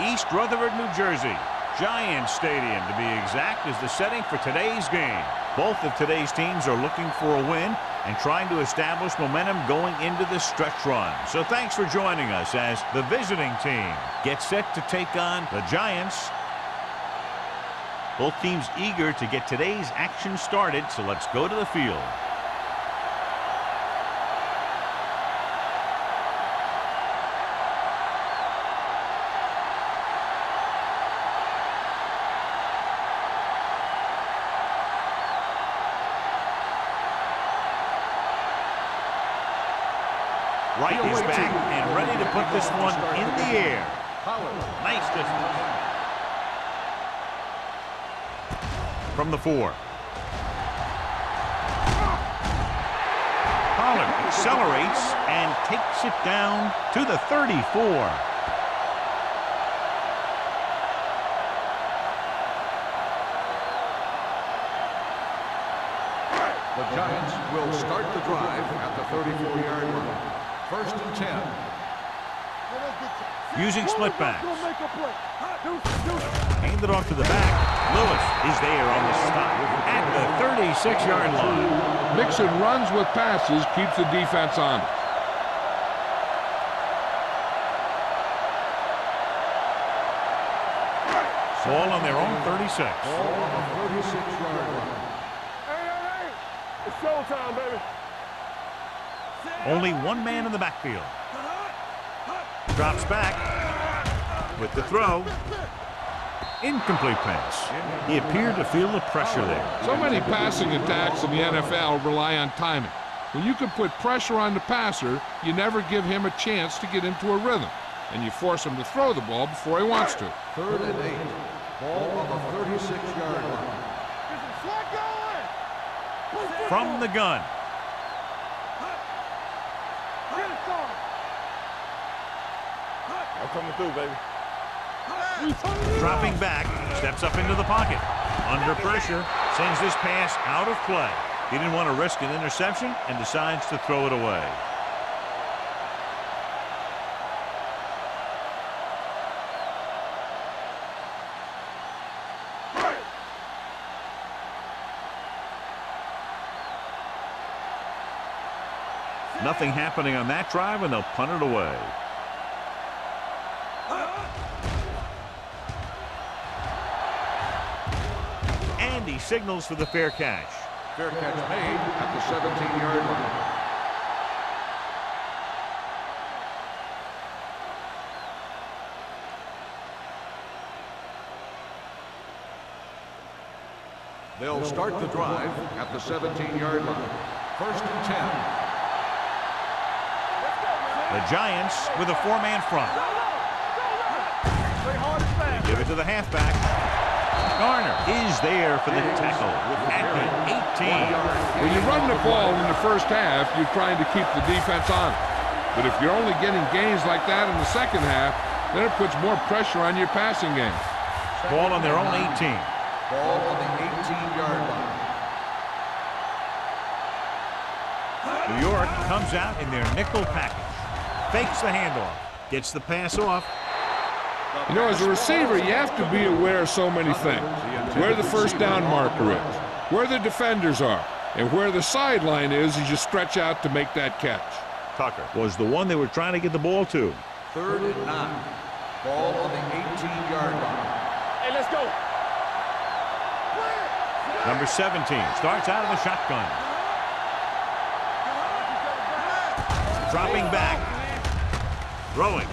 East Rutherford, New Jersey. Giants Stadium, to be exact, is the setting for today's game. Both of today's teams are looking for a win and trying to establish momentum going into the stretch run. So thanks for joining us as the visiting team gets set to take on the Giants. Both teams eager to get today's action started, so let's go to the field. Wright is back and ready to put this one in the air. Nice distance. From the 4. Pollard accelerates and takes it down to the 34. The Giants will start the drive at the 34-yard line. 1st and 10. Using split backs. Hand it off to the back. Lewis is there on the stop at the 36-yard line. Mixing runs with passes keeps the defense honest. Ball on their own 36. Ball on the 36-yard line. Hey, it's showtime, baby. Only one man in the backfield. Drops back with the throw. Incomplete pass. He appeared to feel the pressure there. So many passing attacks in the NFL rely on timing. When you can put pressure on the passer, you never give him a chance to get into a rhythm, and you force him to throw the ball before he wants to. 3rd and 8. Ball on the 36-yard line. From the gun. I'm coming through, baby. Dropping back, steps up into the pocket. Under pressure, sends this pass out of play. He didn't want to risk an interception and decides to throw it away. Nothing happening on that drive, and they'll punt it away. And he signals for the fair catch. Fair catch made at the 17-yard line. They'll start the drive at the 17-yard line. 1st and 10. The Giants with a 4-man front. They give it to the halfback. Garner is there for the tackle at the 18. When you run the ball in the first half, you're trying to keep the defense on it. But if you're only getting gains like that in the second half, then it puts more pressure on your passing game. Ball on their own 18. Ball on the 18-yard line. New York comes out in their nickel package. Fakes the handoff. Gets the pass off. You know, as a receiver, you have to be aware of so many things. Where the first down marker is, where the defenders are, and where the sideline is as you stretch out to make that catch. Tucker was the one they were trying to get the ball to. 3rd and 9. Ball on the 18-yard line. Hey, let's go. Number 17 starts out of the shotgun. Dropping back. Throwing.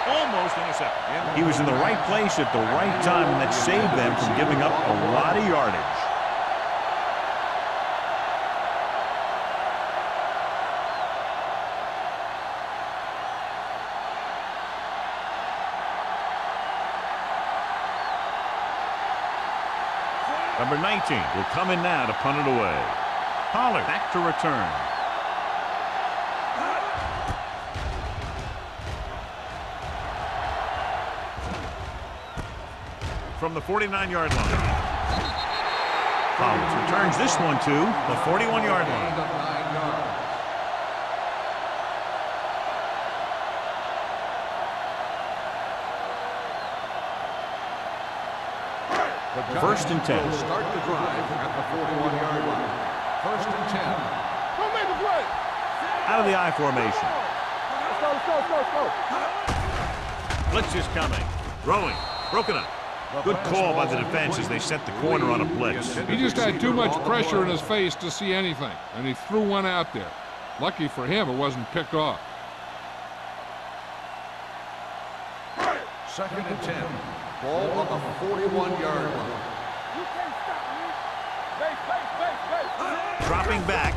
Almost intercepted. He was in the right place at the right time, and that saved them from giving up a lot of yardage. Number 19 will come in now to punt it away. Pollard back to return. From the 49-yard line. Pollard returns this one to the 41-yard line. First and 10. Will start the drive at the 41-yard line. First and 10. Don't make a play. Out of the I formation. Let's go. Blitz is coming. Throwing. Broken up. Good call by the defense as they set the corner on a blitz. He just had too much pressure in his face to see anything, and he threw one out there. Lucky for him, it wasn't picked off. Second and 10. Ball on the 41-yard line. You can't stop me. Base. Dropping back.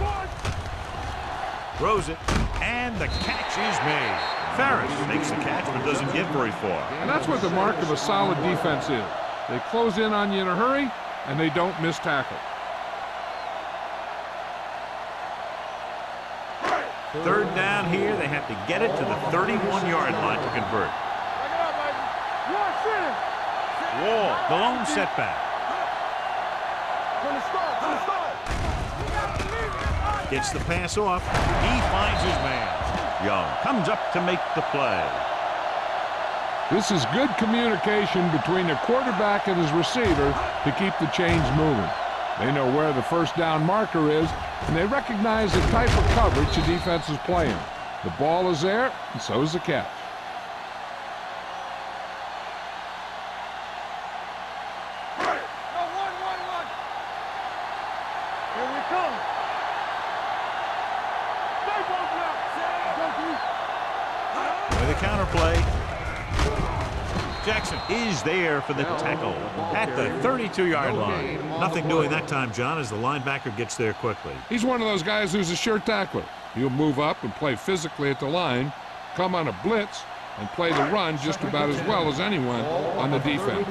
Throws it. And the catch is made. Ferris makes the catch but doesn't get very far. And that's what the mark of a solid defense is. They close in on you in a hurry, and they don't miss tackle. Third down here. They have to get it to the 31-yard line to convert. Wall, the lone setback. Gets the pass off. He finds his man. Young comes up to make the play. This is good communication between the quarterback and his receiver to keep the chains moving. They know where the first down marker is, and they recognize the type of coverage the defense is playing. The ball is there, and so is the catch. With a counter play. Jackson is there for the tackle at the 32-yard line. Nothing doing that time, John, as the linebacker gets there quickly. He's one of those guys who's a sure tackler. He'll move up and play physically at the line, come on a blitz, and play the run just about as well as anyone on the defense.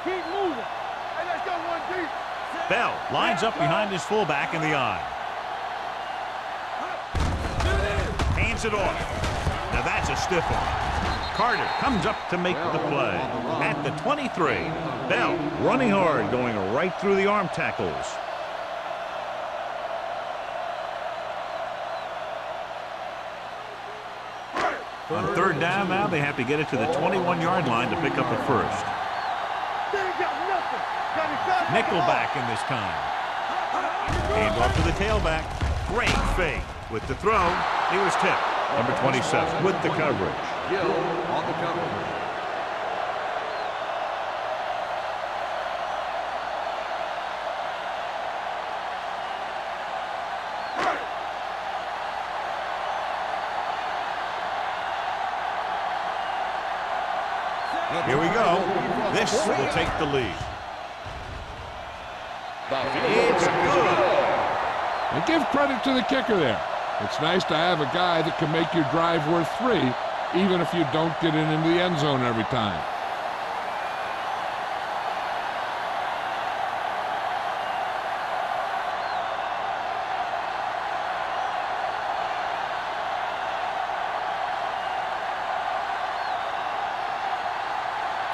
Keep moving. Hey, let's go one deep. Bell lines up behind his fullback in the eye. Hands it off. Now that's a stiff one. Carter comes up to make the play at the 23. Bell running hard, going right through the arm tackles. On third down now, they have to get it to the 21-yard line to pick up a first. Nickelback in this time. Hand off to the tailback. Great fake. With the throw, he was tipped. Number 27 with the coverage. Gill on the coverage. Here we go. This will take the lead. It's good. And give credit to the kicker there. It's nice to have a guy that can make your drive worth 3, even if you don't get it into the end zone every time.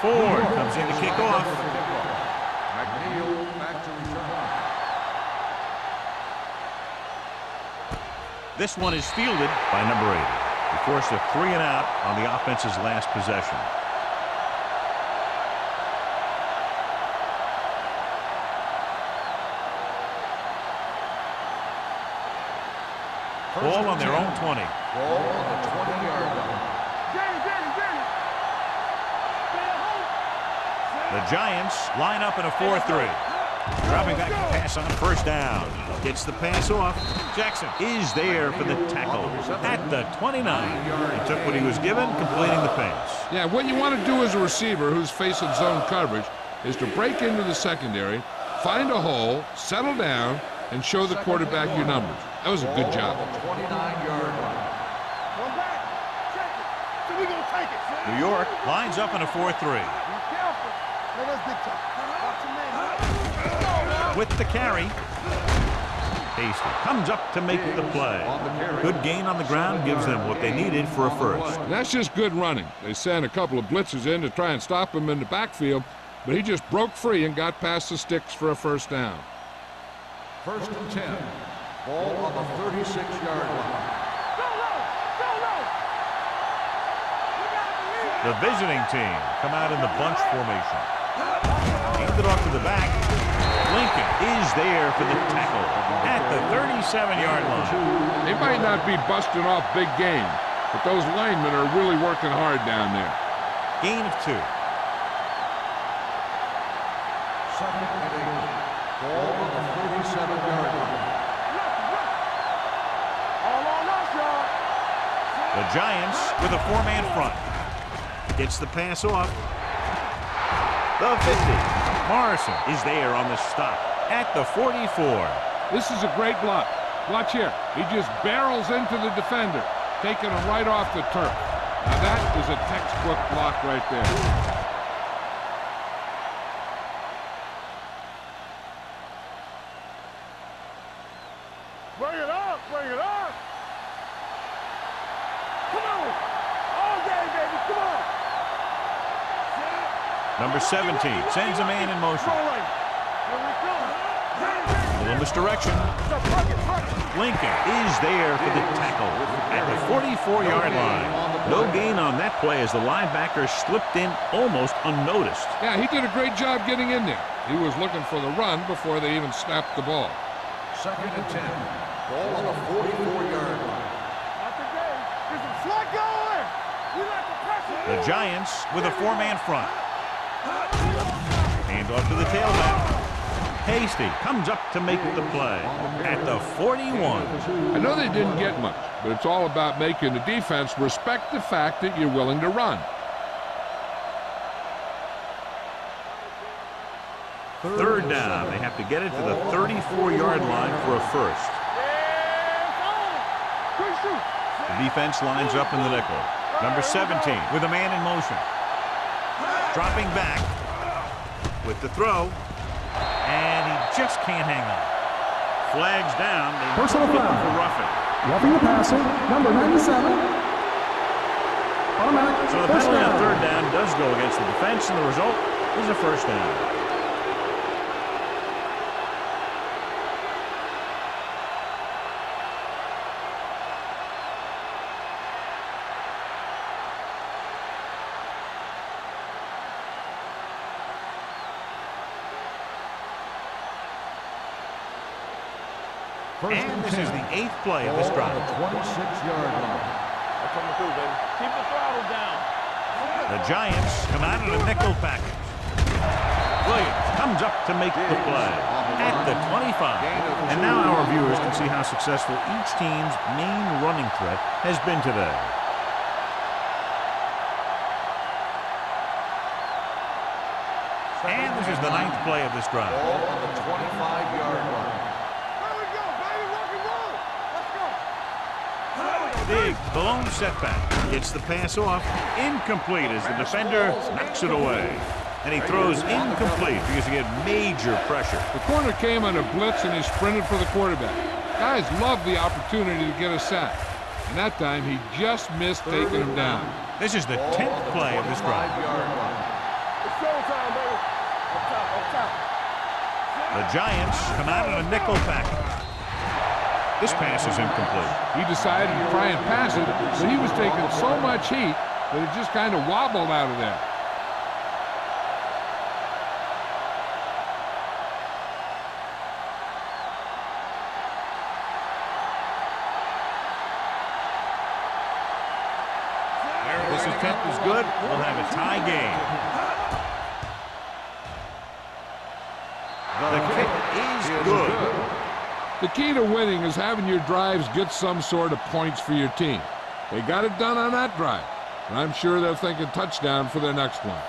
Ford comes in to kick off. McNeil back to return. This one is fielded by number 80. He forced a 3 and out on the offense's last possession. Ball on their own 20. Ball on the 20-yard line. The Giants line up in a 4-3. Dropping back to pass on first down. Gets the pass off. Jackson is there for the tackle at the 29. He took what he was given, completing the pass. Yeah, what you want to do as a receiver who's facing zone coverage is to break into the secondary, find a hole, settle down, and show the quarterback your numbers. That was a good job. 29-yard line. One back. Check it. So we gonna take it. New York lines up in a 4-3. Be careful. Man, that's big time. Watch your man. With the carry. Hasty comes up to make the play. Good gain on the ground gives them what they needed for a first. And that's just good running. They sent a couple of blitzers in to try and stop him in the backfield, but he just broke free and got past the sticks for a first down. First and 10. Ball on the 36-yard line. The visiting team come out in the bunch formation. Handed off to the back. Lincoln is there for the tackle at the 37-yard line. They might not be busting off big game, but those linemen are really working hard down there. Gain of 2. Second and 8. Ball on the 37-yard line. The Giants with a 4-man front. Gets the pass off. The 50. Morrison is there on the stop at the 44. This is a great block. Watch here. He just barrels into the defender, taking him right off the turf. Now that is a textbook block right there. Bring it up, bring it up. Come on. All day, baby, come on. Number 17 sends a man in motion. A little misdirection. Lincoln is there for the tackle at the 44-yard line. No gain on that play as the linebacker slipped in almost unnoticed. Yeah, he did a great job getting in there. He was looking for the run before they even snapped the ball. Second and 10. Ball on the 44-yard line. The Giants with a 4-man front. Hand off to the tailback. Hasty comes up to make the play at the 41. I know they didn't get much, but it's all about making the defense respect the fact that you're willing to run. Third down. They have to get it to the 34-yard line for a first. The defense lines up in the nickel. Number 17 with a man in motion. Dropping back with the throw. And he just can't hang on. Flags down. They Personal foul for roughing. Roughing the passer, number 97. Automatic. So the penalty on third down does go against the defense, and the result is a first down. And this is the 8th play of this drive. The 26-yard line. Keep the throttle down. The Giants come out in a nickel package. Williams comes up to make the play at the 25. And now our viewers can see how successful each team's main running threat has been today. And this is the 9th play of this drive. Ball on the 25-yard line. Big, the lone setback. Gets the pass off. Incomplete as the defender knocks it away. And he throws incomplete because he had major pressure. The corner came on a blitz and he sprinted for the quarterback. Guys love the opportunity to get a sack. And that time he just missed taking him down. This is the 10th play of this drive. It's showtime, baby. Up top. The Giants come out in a nickel package. This pass is incomplete. He decided to try and pass it, but he was taking so much heat that it just kind of wobbled out of there. This attempt is good. We'll have a tie game. The kick is good. The key to winning is having your drives get some sort of points for your team. They got it done on that drive, and I'm sure they're thinking touchdown for their next one.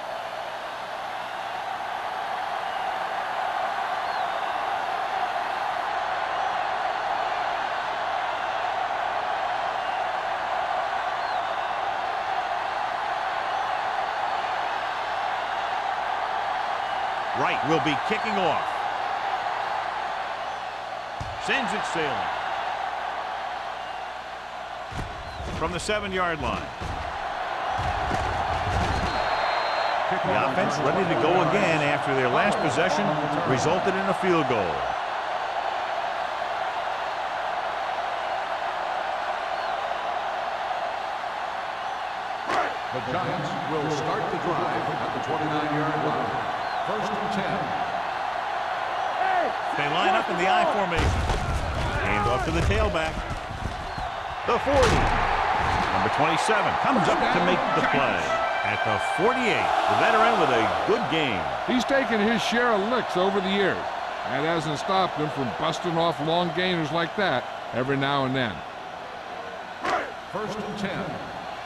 Wright will be kicking off. Sends it sailing. From the 7-yard line. The offense ready to go again after their last possession resulted in a field goal. The Giants will start the drive at the 29-yard line. First and 10. They line up in the I formation. Hand off to the tailback. The 40. Number 27 comes up to make the play. At the 48, the veteran with a good game. He's taken his share of licks over the years. That hasn't stopped him from busting off long gainers like that every now and then. First and 10.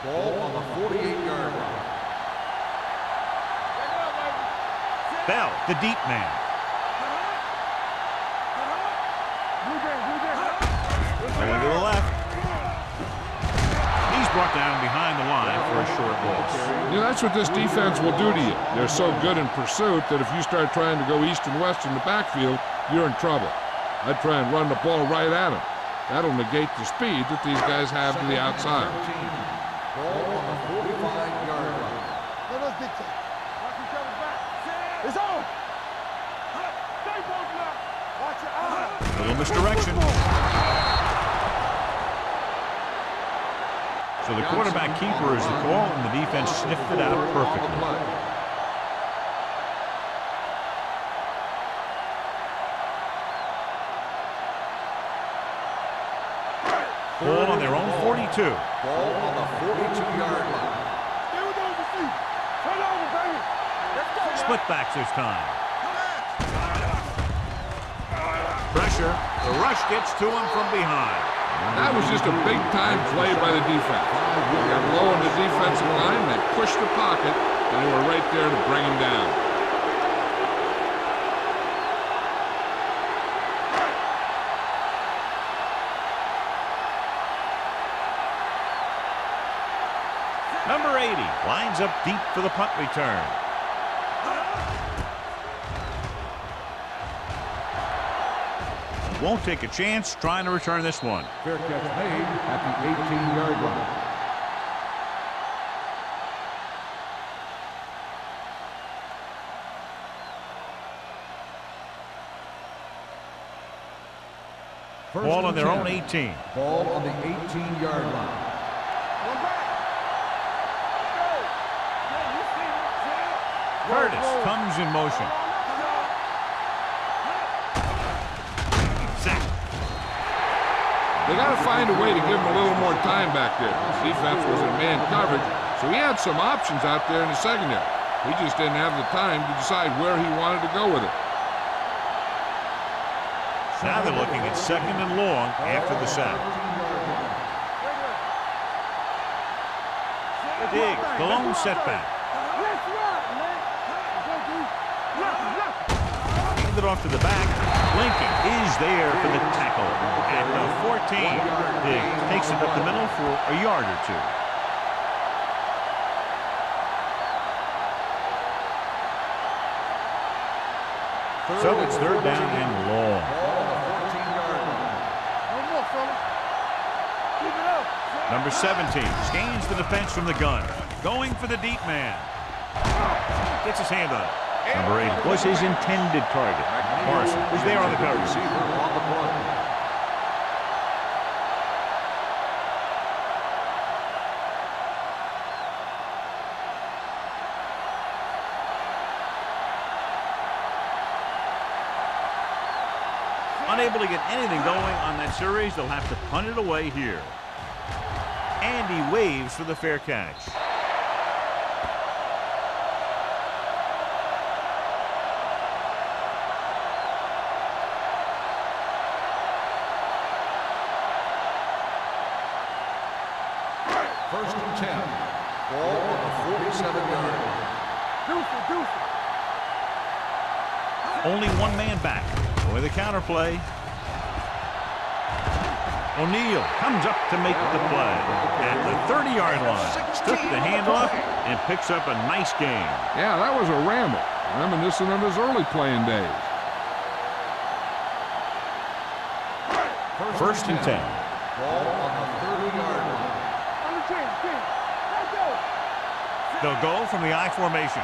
Ball on the 48-yard line. Bell, the deep man. Going to the left. He's brought down behind the line for a short loss. You know, that's what this defense will do to you. They're so good in pursuit that if you start trying to go east and west in the backfield, you're in trouble. I'd try and run the ball right at them. That'll negate the speed that these guys have to the outside. Ball on the 45-yard line. Let us dictate. Watch each other's back. It's on. Stay both now. Watch your eyes. A little misdirection. So the quarterback keeper is the call, and the defense sniffed it out perfectly. Ball on their own 42. Ball on the 42-yard line. Stay with those receivers. Turn over, baby. Let's go. Split backs this time. Pressure. The rush gets to him from behind. That was just a big-time play by the defense. They got low on the defensive line, they pushed the pocket, and they were right there to bring him down. Number 80 lines up deep for the punt return. Won't take a chance trying to return this one. Fair catch made at the 18-yard line. Ball on their own 18. Ball on the 18-yard line. Curtis comes in motion. Sack. They got to find a way to give him a little more time back there. His defense was in man coverage, so he had some options out there in the secondary. He just didn't have the time to decide where he wanted to go with it. Now they're looking at second and long after the sack. Dig, the lone setback. Handed off to the back. Lincoln is there for the tackle. At the 14, Dig takes it up the middle for a yard or two. So it's third down and long. Number 17 scans the defense from the gun. Going for the deep man. Gets his hand on it. Number 8 was his intended target. Morrison is there on the coverage. Unable to get anything going on that series, they'll have to punt it away here. And he waves for the fair catch. First and 10. Ball on the 47-yard line. Only one man back. With a counter play. O'Neal comes up to make the play. At the 30-yard line. Took the handoff and picks up a nice gain. Yeah, that was a ramble. Reminiscent of his early playing days. First and 10. Ball on the 30-yard line. They'll go from the I formation.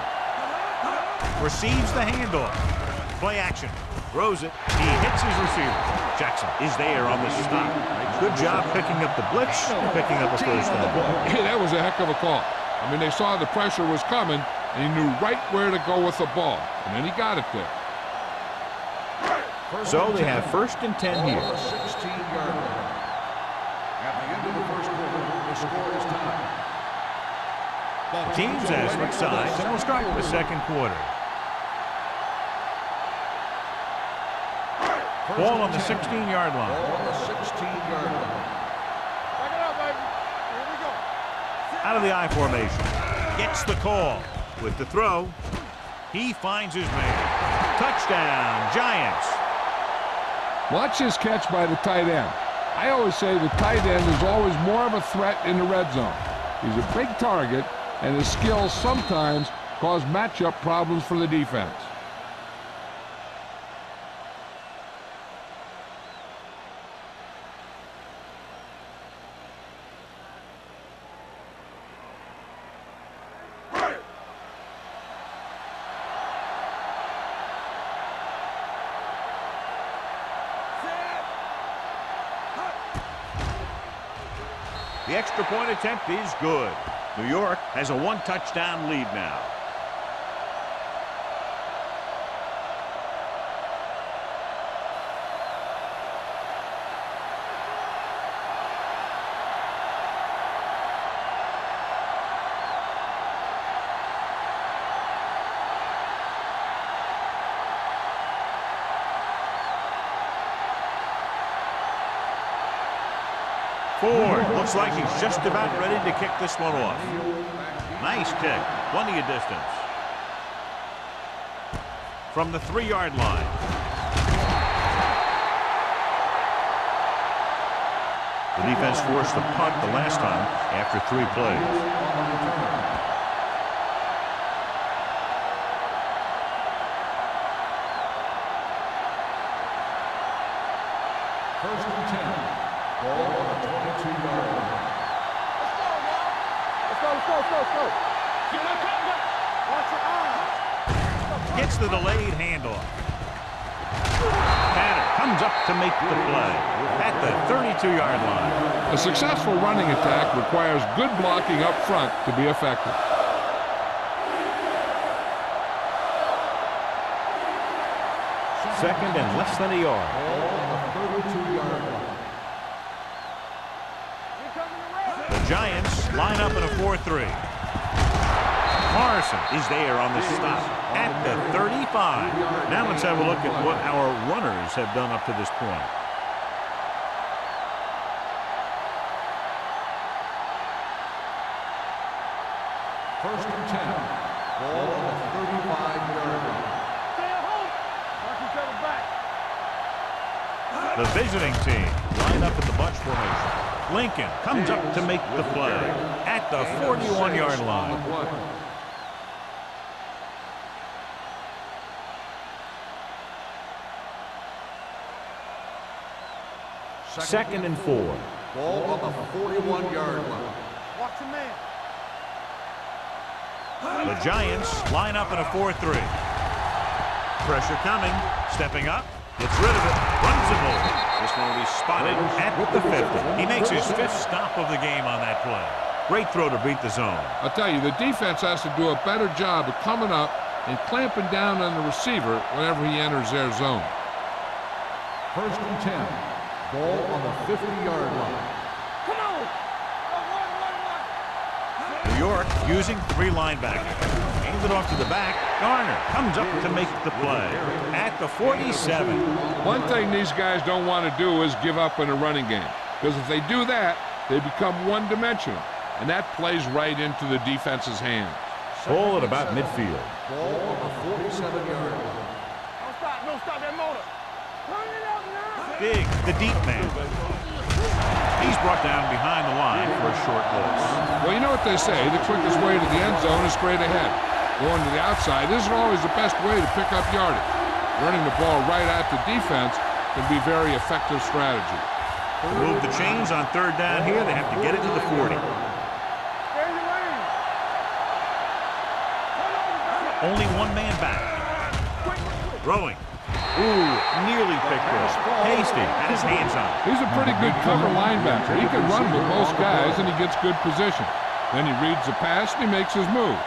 Receives the handoff. Play action. Throws it. He hits his receiver. Jackson is there on the stop. Good job picking up the blitz and picking up a first down. Hey, that was a heck of a call. I mean, they saw the pressure was coming, and he knew right where to go with the ball, and then he got it there. So they have 1st and 10 here. 16-yard line. At the end of the first quarter, the score is tied. The teams have switched sides, and we'll start the second quarter. Ball on the 16-yard line. Ball on the 16-yard line. Back it up, baby. Here we go. Out of the I formation. Gets the call. With the throw, he finds his man. Touchdown, Giants. Watch his catch by the tight end. I always say the tight end is always more of a threat in the red zone. He's a big target, and his skills sometimes cause matchup problems for the defense. The extra point attempt is good. New York has a 1-touchdown lead now. Ford looks like he's just about ready to kick this one off. Nice kick. Plenty of distance. From the 3-yard line. The defense forced the punt the last time after 3 plays. First and 10. Ball on the 22-yard line. Let's go. Watch your eyes. Gets the delayed handoff. Tanner comes up to make the play at the 32-yard line. A successful running attack requires good blocking up front to be effective. Second and less than a yard. Ball on the 32-yard line. The Giants line up in a 4-3. Morrison is there on the stop at the 35. Now let's have a look at what our runners have done up to this point. First and 10. Ball on the 35-yard line. Stay at home. Watch each other back. The visiting team line up in the bunch formation. Lincoln comes up to make the play at the 41-yard line. Second and 4. Ball on the 41-yard line. Watch your man. The Giants line up in a 4-3. Pressure coming. Stepping up. Gets rid of it. Runs the ball. This one will be spotted at the 50. He makes his 5th stop of the game on that play. Great throw to beat the zone. I'll tell you, the defense has to do a better job of coming up and clamping down on the receiver whenever he enters their zone. First and 10. Ball on the 50-yard line. Come on. Run. New York using 3 linebackers. Hands it off to the back. Garner comes up to make the play at the 47. One thing these guys don't want to do is give up in a running game, because if they do that, they become one-dimensional, and that plays right into the defense's hands. Ball at about midfield. Ball on the 47-yard line. Don't stop that motor. Turn it up now. Big, the deep man. He's brought down behind the line for a short loss. Well, you know what they say, the quickest way to the end zone is straight ahead. Going to the outside isn't always the best way to pick up yardage. Running the ball right at the defense can be very effective strategy. To move the chains on 3rd down here, they have to get it to the 40. Stay in your lane. Only one man back. Throwing. Ooh, nearly picked off. Hasty had his hands on it. He's a pretty good cover linebacker. He can run with most guys, and he gets good position. Then he reads the pass, and he makes his move.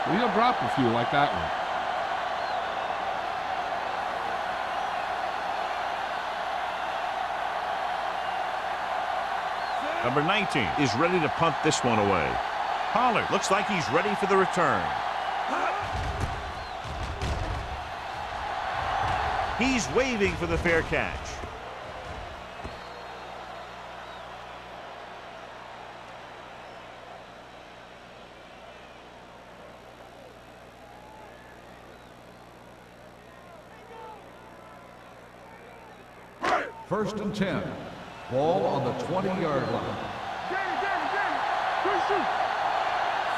Well, he'll drop a few like that one. Number 19 is ready to punt this one away. Pollard looks like he's ready for the return. He's waving for the fair catch. First and 10. Ball on the 20-yard line.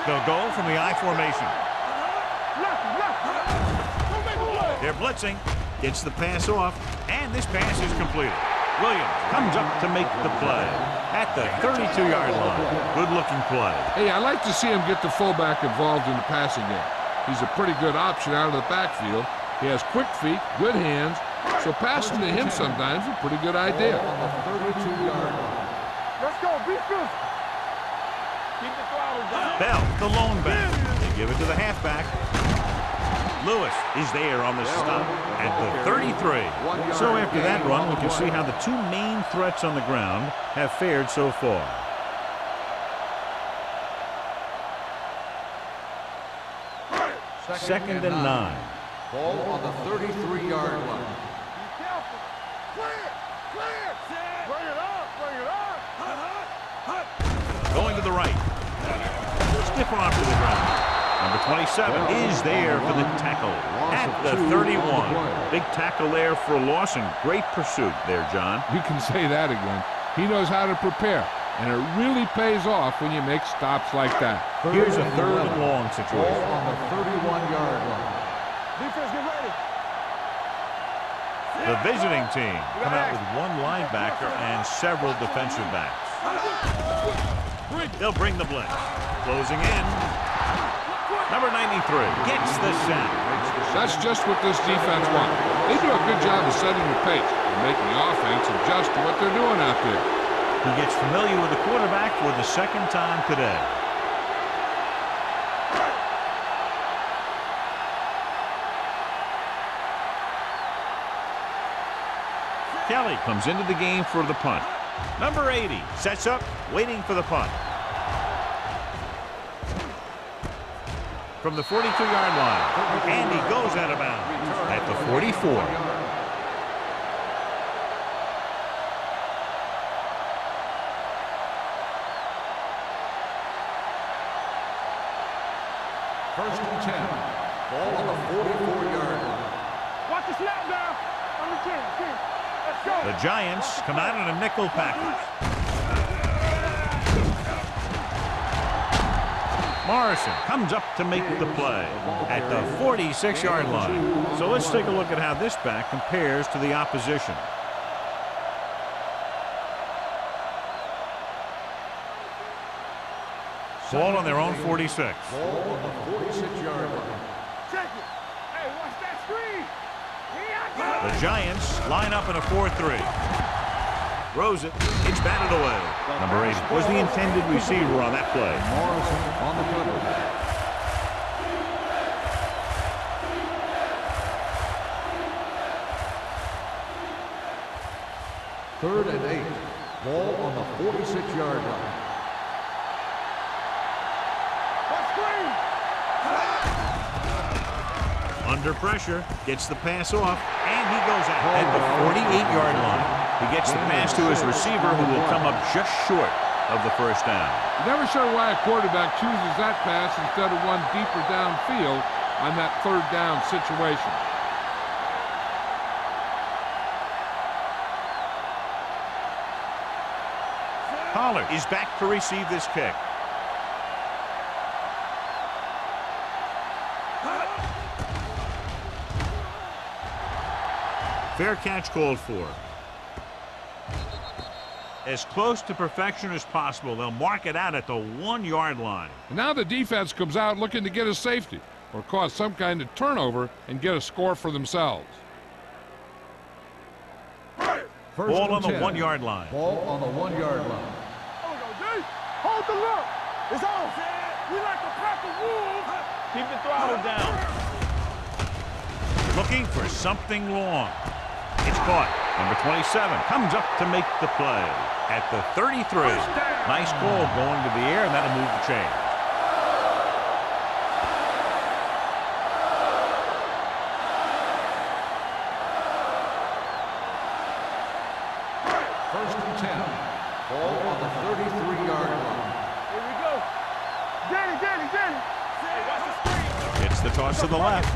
They'll go from the I formation. They're blitzing. Gets the pass off, and this pass is completed. Williams comes up to make the play at the 32-yard line. Good-looking play. Hey, I like to see him get the fullback involved in the passing game. He's a pretty good option out of the backfield. He has quick feet, good hands, so passing to him sometimes is a pretty good idea. On the 32-yard line. Let's go, beat this. Keep the throttle down. Bell, the lone back. They give it to the halfback. Lewis is there on the stop at the 33. So after that run, we can see how the two main threats on the ground have fared so far. Second and 9. Ball on the 33-yard line. Be careful. Clear. Bring it up. Going to the right. Stiff arm to the ground. Number 27 is there for the tackle at the 31. Big tackle there for a loss and great pursuit there, John. You can say that again. He knows how to prepare, and it really pays off when you make stops like that. Here's a third and long Ball situation. on the 31-yard line. Defense, get ready. The visiting team come out with one linebacker and several defensive backs. They'll bring the blitz. Closing in. Number 93 gets the sack. That's just what this defense wants. They do a good job of setting the pace and making the offense adjust to what they're doing out there. He gets familiar with the quarterback for the second time today. Kelly comes into the game for the punt. Number 80 sets up, waiting for the punt. From the 42-yard line, and he goes out of bounds at the 44. First and 10. Ball on the 44-yard line. Watch the snap now. On the 10. Let's go. The Giants come out in a nickel package. Morrison comes up to make the play at the 46-yard line. So let's take a look at how this back compares to the opposition. Ball on their own 46. Ball on the 46-yard line. Check it. Hey, watch that screen. The Giants line up in a 4-3. Throws it. It's batted away. Number 8 was the intended receiver on that play. Morrison on the cover. Third and 8. Ball on the 46-yard line. Under pressure, gets the pass off, and he goes out at the 48-yard line. He gets the pass to his receiver, who will come up just short of the first down. Never sure why a quarterback chooses that pass instead of one deeper downfield on that third down situation. Pollard is back to receive this kick. Fair catch called for. As close to perfection as possible. They'll mark it out at the 1-yard line. And now the defense comes out looking to get a safety or cause some kind of turnover and get a score for themselves. Ball on the 1-yard line. Ball on the 1-yard line. Hold the look. It's on. We like to pack the wolves. Keep the throttle down. Looking for something long. It's caught. Number 27 comes up to make the play at the 33. Nice goal going to the air, and that'll move the chain. First and 10. Ball on the 33-yard line. Here we go. Danny. It's the toss to the left.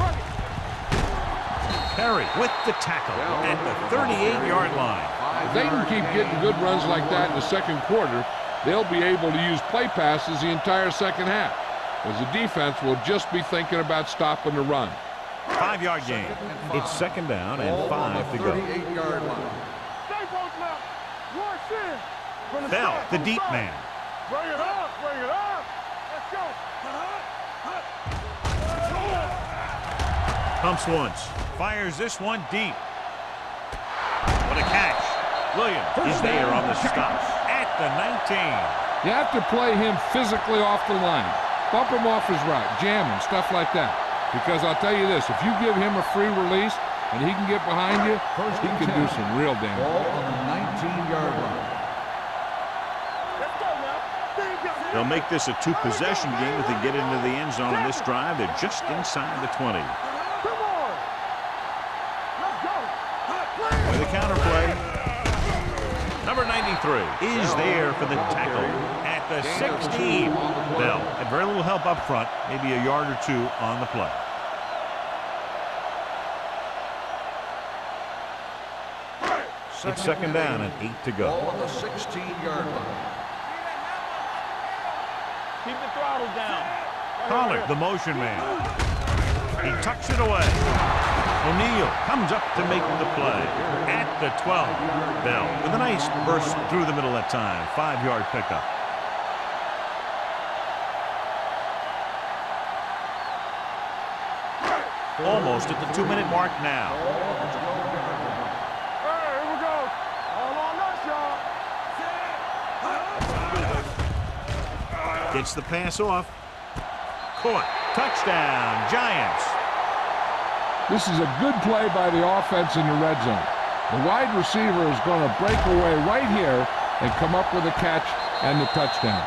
Perry with the tackle at the 38-yard line. If they can keep getting good runs like that in the second quarter, they'll be able to use play passes the entire second half, as the defense will just be thinking about stopping the run. 5-yard gain. It's second down and 5 to go. 38-yard line. Stay both now. Rush in. From the Bell, start, the from deep start. man. Bring it up. Let's go. Pumps once. Fires this one deep. What a catch. Williams is there on the stop at the 19. You have to play him physically off the line. Bump him off his route, jam him, stuff like that. Because I'll tell you this, if you give him a free release and he can get behind you, he can do some real damage. Ball on the 19-yard line. Let's go now. They'll make this a two-possession game if they get into the end zone on this drive. They're just inside the 20. Come on. Let's go. With a counter play. Number 93 is there for the tackle at the 16. Bell had very little help up front, maybe a yard or two on the play. It's second down and 8 to go. Ball on the 16-yard line. Keep the throttle down. Pollard, the motion man. He tucks it away. O'Neal comes up to make the play at the 12. Bell with a nice burst through the middle that time. 5-yard pickup. Almost at the 2-minute mark now. Hey, here we go. All on us, y'all. Gets the pass off. Caught. Touchdown, Giants. This is a good play by the offense in the red zone. The wide receiver is going to break away right here and come up with a catch and the touchdown.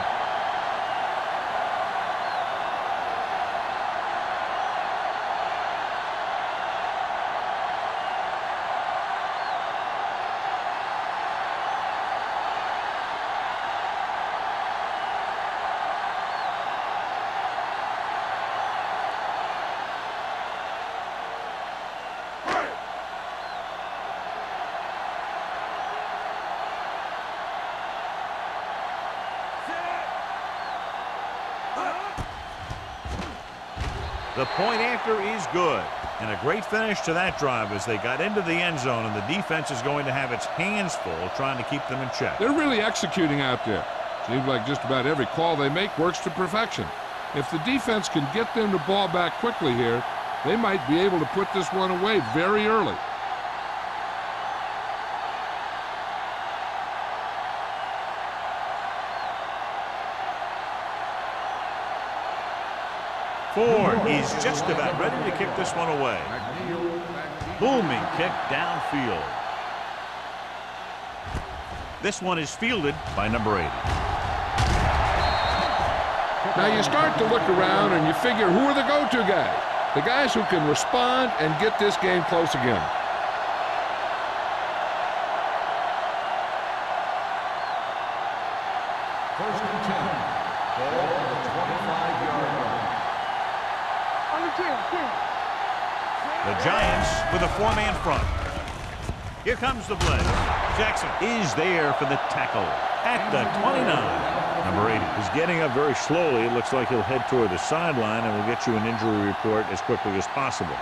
The point after is good. And a great finish to that drive as they got into the end zone, and the defense is going to have its hands full trying to keep them in check. They're really executing out there. Seems like just about every call they make works to perfection. If the defense can get them the ball back quickly here, they might be able to put this one away very early. Ford is just about ready to kick this one away. Booming kick downfield. This one is fielded by number 80. Now you start to look around and you figure, who are the go-to guys? The guys who can respond and get this game close again. First and 10. Ball on the 25-yard line. The Giants with a 4-man front. Here comes the blitz. Jackson is there for the tackle at the 29. Number 80 is getting up very slowly. It looks like he'll head toward the sideline, and we'll get you an injury report as quickly as possible.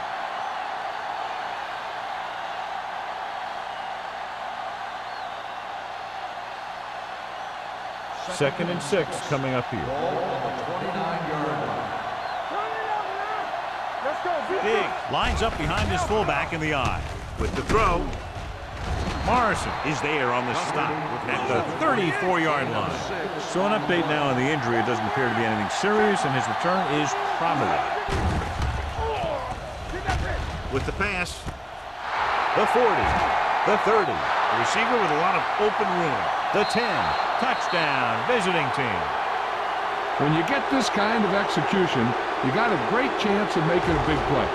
Second and 6 coming up here. Ball on the 29-yard line. Let's go. Big lines up behind his fullback in the eye. With the throw, Morrison is there on the stop at the 34-yard line. So an update now on the injury. It doesn't appear to be anything serious, and his return is probable. With the pass, the 40, the 30. The receiver with a lot of open room. The 10, touchdown, visiting team. When you get this kind of execution, you got a great chance of making a big play.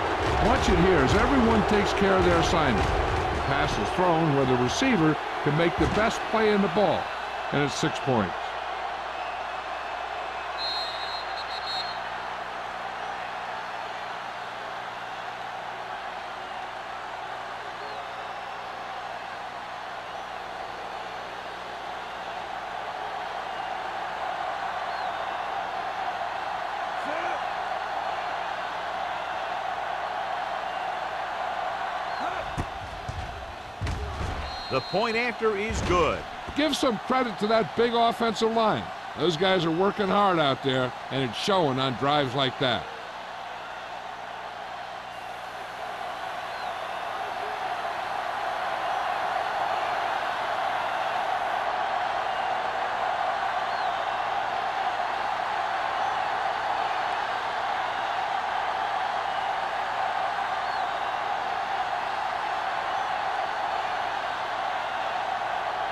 Watch it here as everyone takes care of their assignment. The pass is thrown where the receiver can make the best play in the ball, and it's 6 points. The point after is good. Give some credit to that big offensive line. Those guys are working hard out there, and it's showing on drives like that.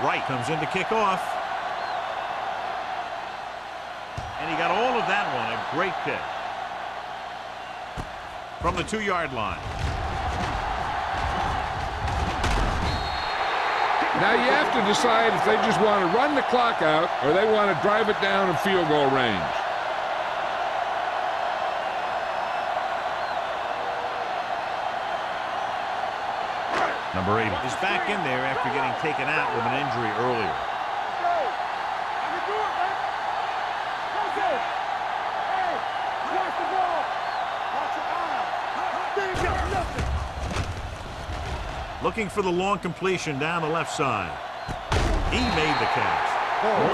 Wright comes in to kick off. And he got all of that one. A great kick. From the 2-yard line. Now you have to decide if they just want to run the clock out or they want to drive it down in field goal range. Number 80 is back in there after getting taken out with an injury earlier. Looking for the long completion down the left side. He made the catch.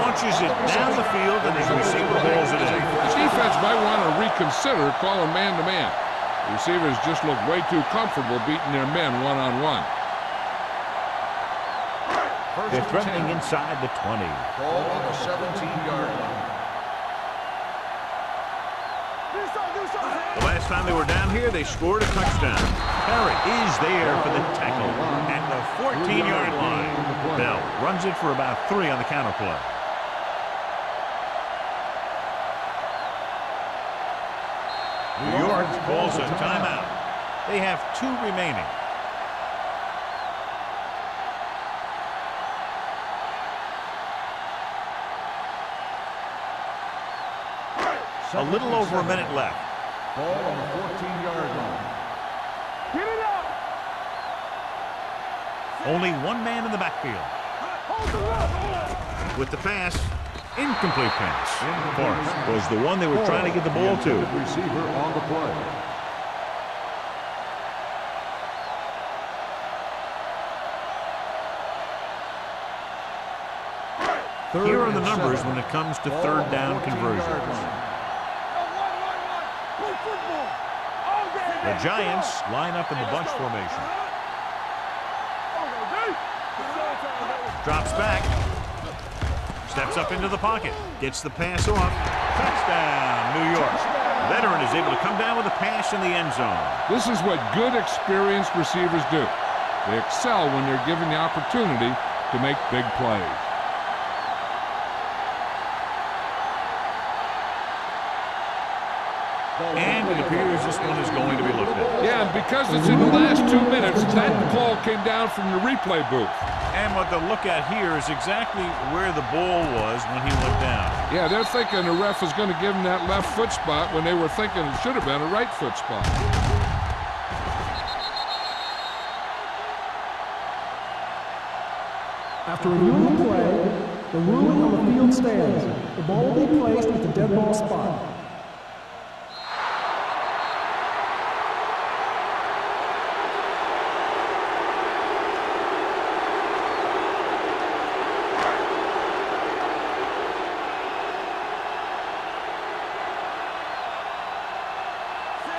Launches it down the field, and his receiver hauls it in. The defense might want to reconsider calling man-to-man. The receivers just look way too comfortable beating their men one-on-one. They're threatening inside the 20. Ball on the 17-yard line. The last time they were down here, they scored a touchdown. Parrott is there for the tackle at the 14-yard line. Bell runs it for about 3 on the counter play. New York calls a timeout. They have 2 remaining. A little over a minute left. Ball on the 14-yard line. Get it up! Only 1 man in the backfield. With the pass, incomplete pass. Forrest was the one they were trying to get the ball to. Receiver on the play. Here are the numbers when it comes to third down conversions. The Giants line up in the bunch formation. Drops back. Steps up into the pocket. Gets the pass off. Touchdown, New York. Veteran is able to come down with a pass in the end zone. This is what good, experienced receivers do. They excel when they're given the opportunity to make big plays. And it appears this one is going to be looked at. Yeah, and because it's in the last 2 minutes, that call came down from the replay booth. And what they'll look at here is exactly where the ball was when he went down. Yeah, they're thinking the ref is going to give him that left foot spot when they were thinking it should have been a right foot spot. After reviewing the play, the ruling on the field stands. The ball will be placed at the dead ball spot.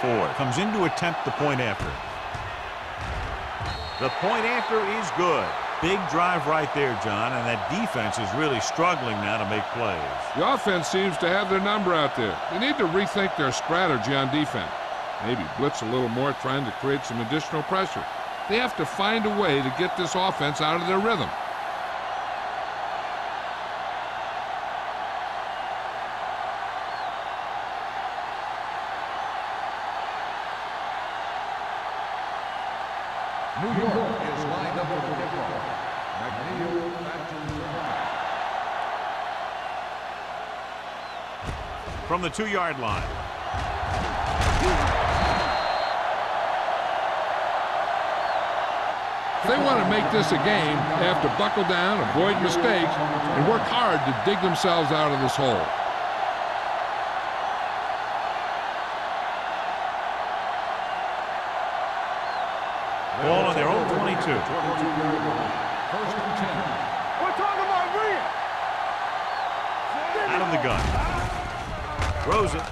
Ford comes in to attempt the point after. The point after is good. Big drive right there, John, and that defense is really struggling now to make plays. The offense seems to have their number out there. They need to rethink their strategy on defense. Maybe blitz a little more, trying to create some additional pressure. They have to find a way to get this offense out of their rhythm. New York is lined up for the kickoff. McNeil back to the line. From the 2-yard line. If they want to make this a game, they have to buckle down, avoid mistakes, and work hard to dig themselves out of this hole. Ball on their own 22. 22-yard line. First and 10. We're talking about Green. Out of the gun. Throws it.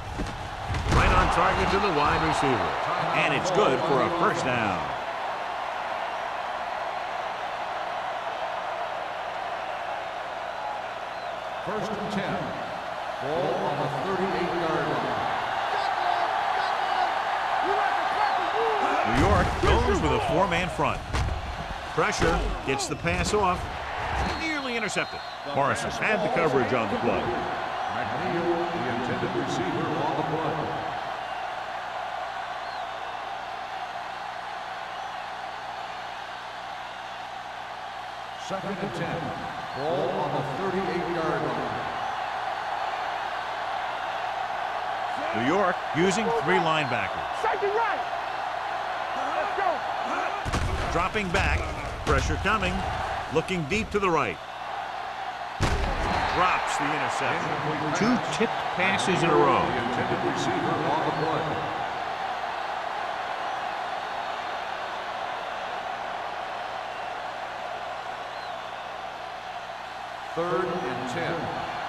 Right on target to the wide receiver. And it's good for a first down. First and 10. Ball on the 38-yard line. New York goes with a 4-man front. Pressure gets the pass off. Nearly intercepted. Morrison had the coverage on the play. McNeil, the intended receiver, on the play. Second and 10. Ball on the 38-yard line. New York using 3 linebackers. Safety right. Let's go. Dropping back. Pressure coming. Looking deep to the right. Drops the interception. 2 tipped passes in a row. The intended receiver on the play. Third and 10.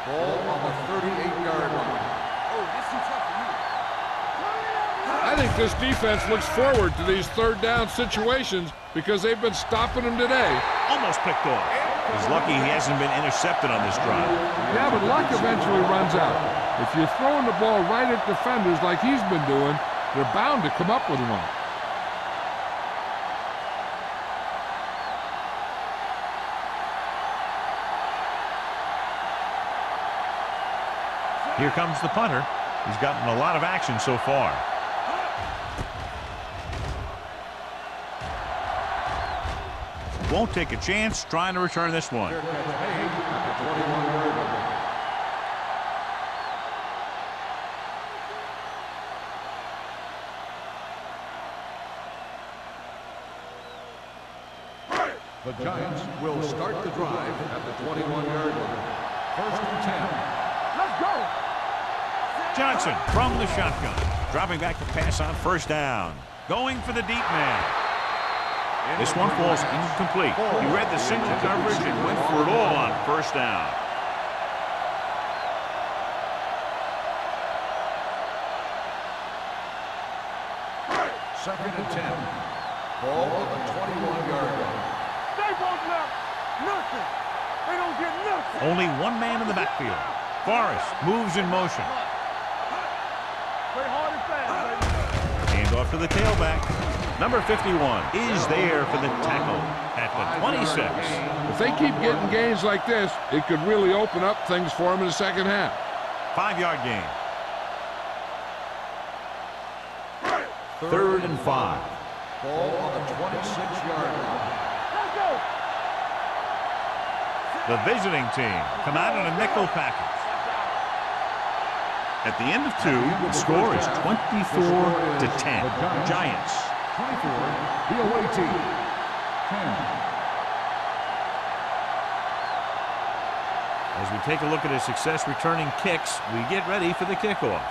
Ball on the 38-yard line. I think this defense looks forward to these third-down situations because they've been stopping them today. Almost picked off. He's lucky he hasn't been intercepted on this drive. Yeah, but luck eventually runs out. If you're throwing the ball right at defenders like he's been doing, they're bound to come up with one. Here comes the punter. He's gotten a lot of action so far. Won't take a chance trying to return this one. Fair catch made at the 21-yard line. The Giants will start the drive at the 21-yard line. First and 10. Let's go. Johnson from the shotgun. Dropping back to pass on first down. Going for the deep man. This one falls incomplete. He read the single coverage and went for it all on first down. Second and 10. Ball on the 21-yard line. They both left. Nothing. They don't get nothing. Only one man in the backfield. Forrest moves in motion. Play hard and fast, baby. Hand off to the tailback. Number 51 is there for the tackle at the 26. If they keep getting gains like this, it could really open up things for them in the second half. 5-yard gain. Third and 5. Ball on the 26-yard line. Let's go. The visiting team come out in a nickel package. At the end of 2, the score is 24-10. Giants. 24, the away team. 10. As we take a look at his success returning kicks, we get ready for the kickoff.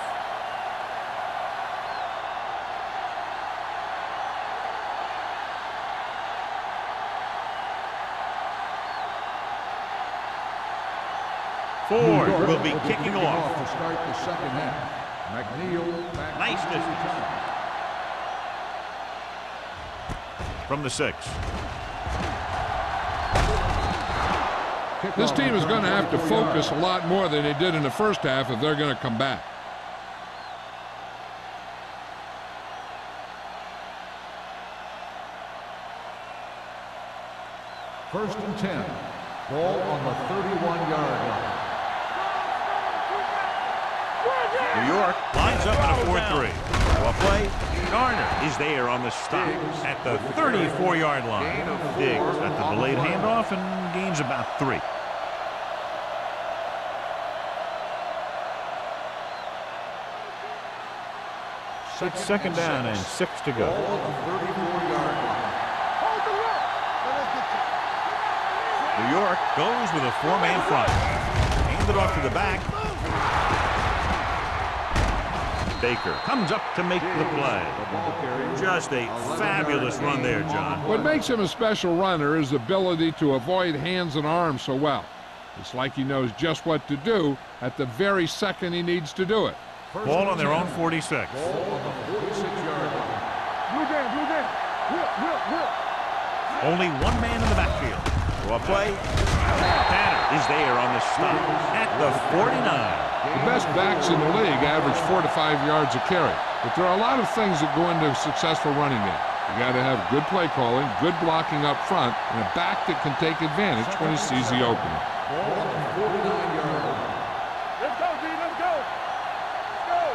Ford will be kicking off. To start the second half. McNeil back. Nice distance. From the 6. This team is going to have to focus a lot more than they did in the first half if they're going to come back. First and 10. Ball on the 31-yard line. New York lines up in a 4-3. Well, play. Garner is there on the stop at the 34-yard line. Diggs at the delayed handoff and gains about 3. Second down and 6 to go. Ball on the 34-yard line. New York goes with a 4-man front. Hand it off to the back. Baker comes up to make the play. Just a fabulous run there, John. What makes him a special runner is the ability to avoid hands and arms so well. It's like he knows just what to do at the very second he needs to do it. Ball on their own 46. Ball on the 46-yard line. Only one man in the backfield. A play. Tanner is there on the stop at the 49. The best backs in the league average 4 to 5 yards a carry. But there are a lot of things that go into a successful running game. You got to have good play calling, good blocking up front, and a back that can take advantage when he sees the opening. Ball on the 49-yard line. Let's go, D. Let's go. Let's go.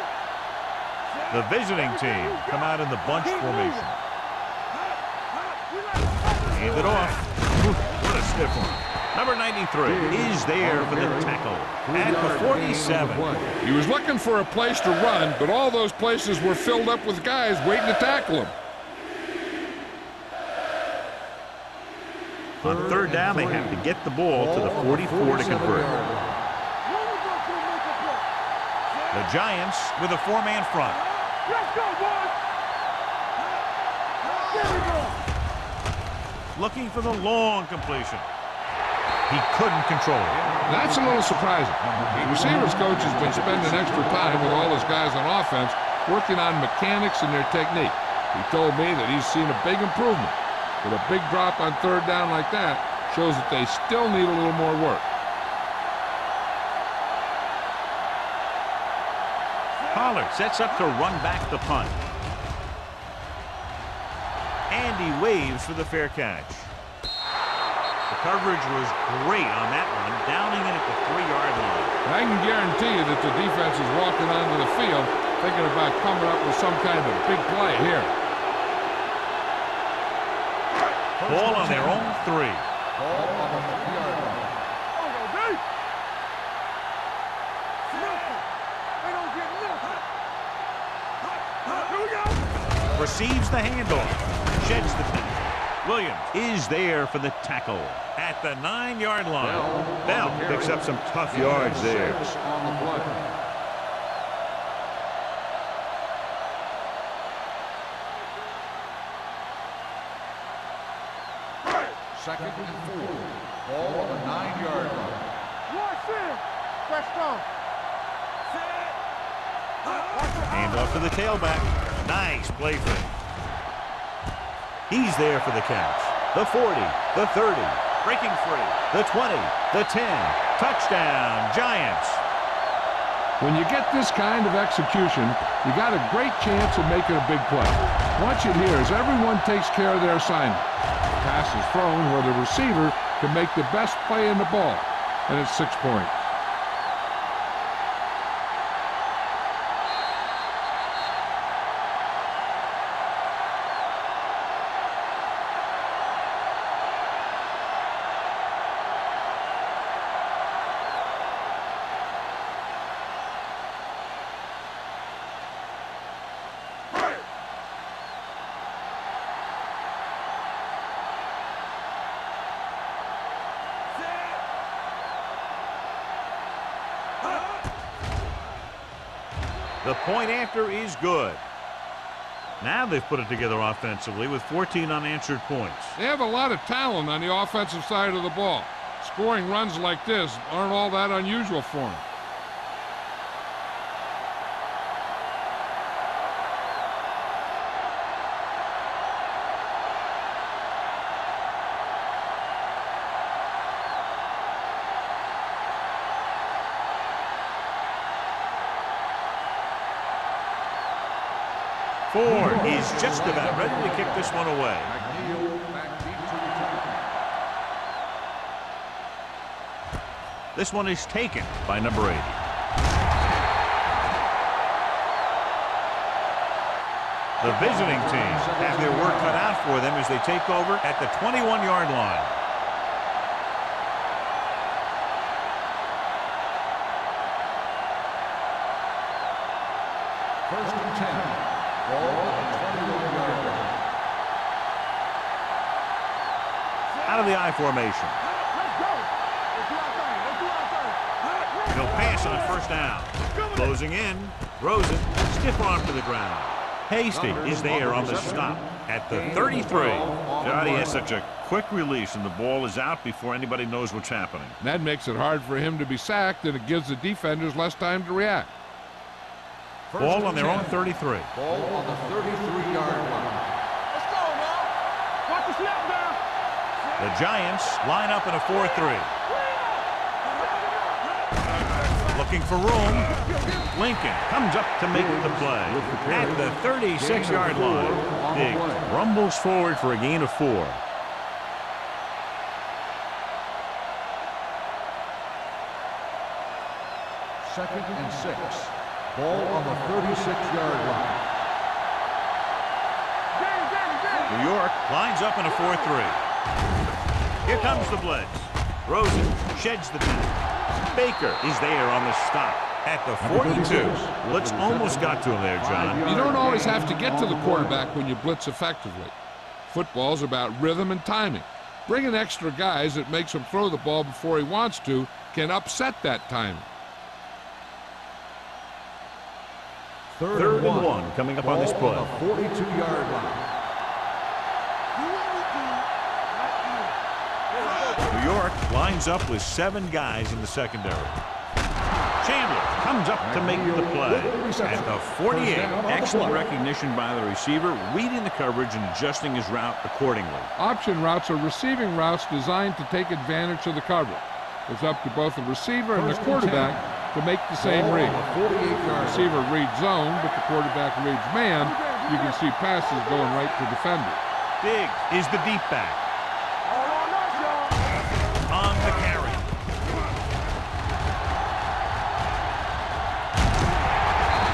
The visiting team come out in the bunch formation. Hand it off. What a stiff one. Number 93 is there for the tackle at the 47. He was looking for a place to run, but all those places were filled up with guys waiting to tackle him. On third down, they have to get the ball to the 44 to convert. The Giants with a 4-man front. Let's go, boys. There we go. Looking for the long completion. He couldn't control it. That's a little surprising. The receivers coach has been spending extra time with all his guys on offense working on mechanics and their technique. He told me that he's seen a big improvement. But a big drop on third down like that shows that they still need a little more work. Pollard sets up to run back the punt. And he waves for the fair catch. The coverage was great on that one, downing it at the 3-yard line. I can guarantee you that the defense is walking onto the field thinking about coming up with some kind of big play here. Ball on their own 3. Ball on the 50-yard line. Receives the handoff. Sheds the tackle. Williams is there for the tackle at the 9-yard line. Bell picks up some tough yards there. On the play. Second and 4. Ball on the 9-yard line. Watch it. Fresh down. Hand off to the tailback. Nice play for him. He's there for the catch. The 40, the 30, breaking free, the 20, the 10. Touchdown, Giants. When you get this kind of execution, you got a great chance of making a big play. Watch it here as everyone takes care of their assignment. The pass is thrown where the receiver can make the best play in the ball, and it's 6 points. The point after is good. Now they've put it together offensively with 14 unanswered points. They have a lot of talent on the offensive side of the ball. Scoring runs like this aren't all that unusual for them. Ford is just about ready to kick this one away. This one is taken by number 80. The visiting team have their work cut out for them as they take over at the 21-yard line. First and 10. Ball at the 21-yard line. Out of the I formation. He'll pass on first down. Closing in. Throws it. Stiff arm to the ground. Hasty is there on the stop at the 33. Johnny has such a quick release, and the ball is out before anybody knows what's happening. That makes it hard for him to be sacked, and it gives the defenders less time to react. Ball on their own 33. Ball on the 33-yard line. Let's go, man. Watch the snap now. The Giants line up in a 4-3. Looking for room. Lincoln comes up to make the play at the 36-yard line. Big rumbles forward for a gain of 4. Second and 6. Ball on the 36-yard line. New York lines up in a 4-3. Here comes the blitz. Throws it, sheds the tackle. Baker is there on the stop at the 42. Blitz almost got to him there, John. You don't always have to get to the quarterback when you blitz effectively. Football's about rhythm and timing. Bringing extra guys that makes him throw the ball before he wants to can upset that timing. Third and 1 coming up on this play. On the 42-yard line. New York lines up with 7 guys in the secondary. Chandler comes up to make the play at the 48. Excellent recognition by the receiver, reading the coverage and adjusting his route accordingly. Option routes are receiving routes designed to take advantage of the coverage. It's up to both the receiver and the quarterback to make the same read. The receiver reads zone, but the quarterback reads man. You can see passes going right to defenders. Big is the deep back. On the carry.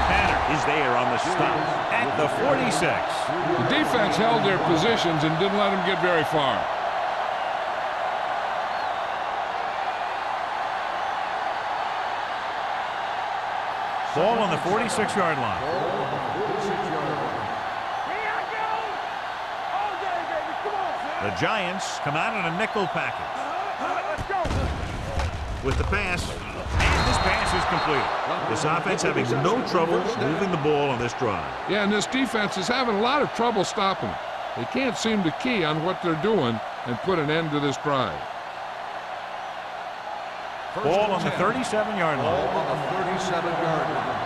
Tanner is there on the stop at the 46. The defense held their positions and didn't let them get very far. Ball on the 46-yard line. The Giants come out in a nickel package. With the pass, and this pass is completed. This offense having no trouble moving the ball on this drive. Yeah, and this defense is having a lot of trouble stopping it. They can't seem to key on what they're doing and put an end to this drive. Ball on the 37-yard line. Ball on the 37-yard line.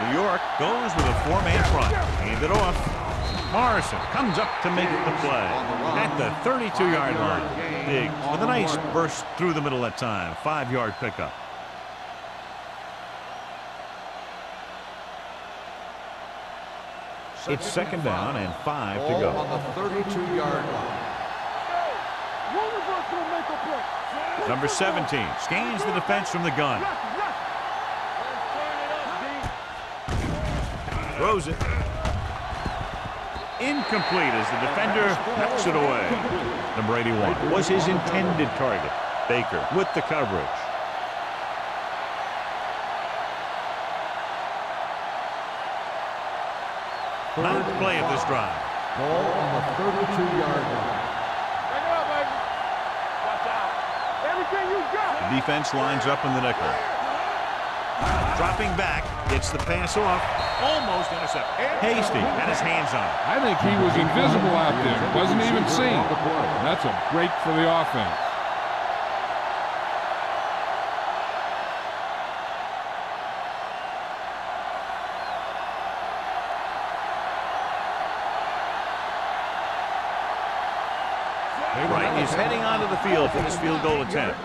New York goes with a 4-man front. Hand it off. Morrison comes up to make the play at the 32-yard line. Big with a nice burst through the middle that time. 5-yard pickup. It's second down and 5 to go. On the 32-yard line. Number 17 scans the defense from the gun. Throws it. Incomplete as the defender knocks it away. Number 81 was his intended target. Baker with the coverage. Ninth play of this drive. Ball on the 32-yard line. The defense lines up in the nickel. Dropping back, gets the pass off, almost intercepted. Hasty had his hands on it. I think he was invisible out there, wasn't even seen. That's a break for the offense. Wright is heading onto the field for this field goal attempt.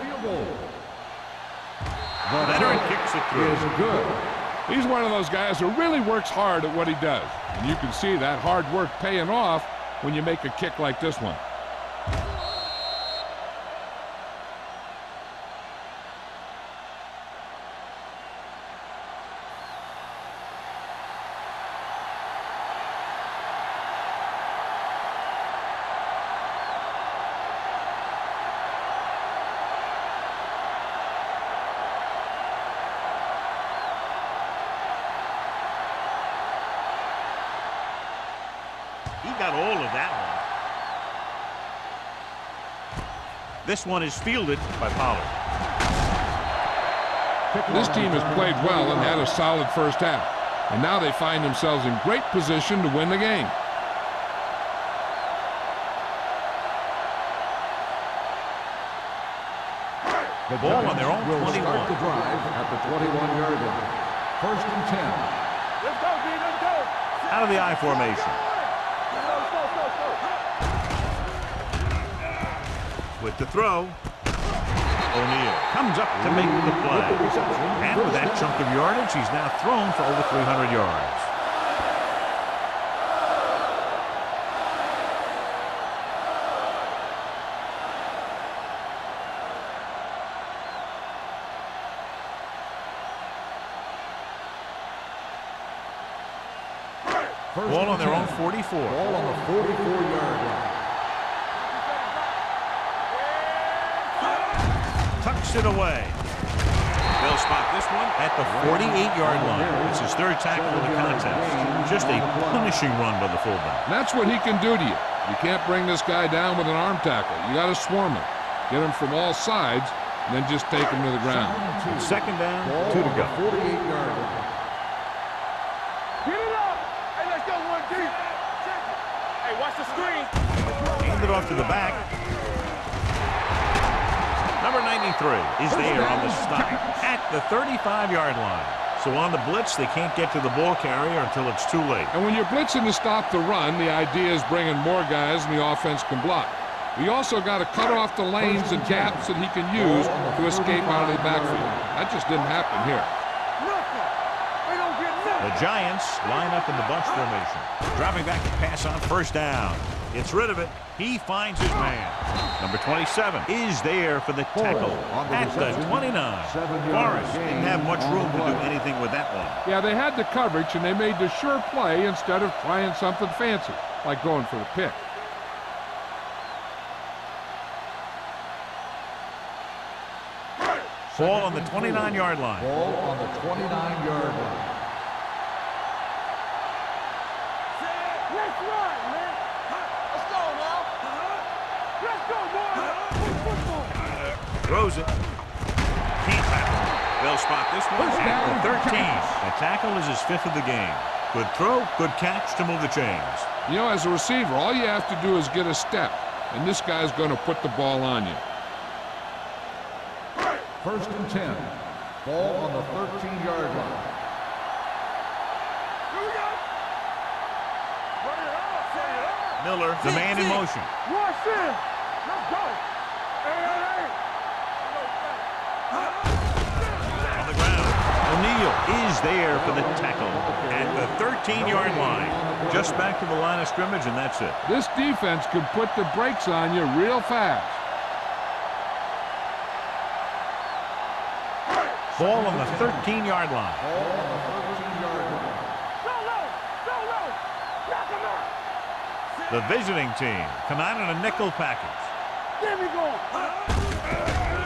Veteran kicks it through. Is good. He's one of those guys who really works hard at what he does. And you can see that hard work paying off when you make a kick like this one. He got all of that one. This one is fielded by Pollard. This team has played well and had a solid first half. And now they find themselves in great position to win the game. The ball on their own will 21. start the drive at the 21-yard line. First and 10. Let's go, D, let's go. Out of the I formation. With the throw, O'Neal comes up to make the play. And with that chunk of yardage, he's now thrown for over 300 yards. Ball on their own 44. Ball on the 44-yard line. Tucks it away. They'll spot this one at the 48-yard line. It's his third tackle of the contest. Just a punishing run by the fullback. That's what he can do to you. You can't bring this guy down with an arm tackle. You got to swarm him. Get him from all sides, and then just take him to the ground. Second down, Ball 2 to on go. the 48-yard line. Get it up. Hey, let's go, 1D. Hey, watch the screen. Hand it off to the back. Number 93 is there on the stop at the 35-yard line. So on the blitz, they can't get to the ball carrier until it's too late. And when you're blitzing to stop the run, the idea is bringing more guys and the offense can block. We also got to cut off the lanes and gaps that he can use to escape out of the backfield. That just didn't happen here. The Giants line up in the bunch formation. Dropping back to pass on first down. Gets rid of it. He finds his man. Number 27 is there for the tackle at the 29. Forrest didn't have much room to do anything with that one. Yeah, they had the coverage, and they made the sure play instead of trying something fancy, like going for the pick. Ball on the 29-yard line. Ball on the 29-yard line. Let's run, man. Let's go now. Let's go, boy. Throws it. Can't tackle. They'll spot this one at the 13. The tackle is his 5th of the game. Good throw, good catch to move the chains. You know, as a receiver, all you have to do is get a step, and this guy's going to put the ball on you. First and 10. Ball on the 13-yard line. Here we go. Bring it up, bring it up. Miller, the man in motion. Watch this. Let's go. Hey, hey, hey. On the ground. O'Neal is there for the tackle at the 13-yard line. Just back to the line of scrimmage, and that's it. This defense can put the brakes on you real fast. Ball on the 13-yard line. Ball on the 13-yard line. Go low. Go low. Knock him out. The visiting team come out in a nickel package. There we go.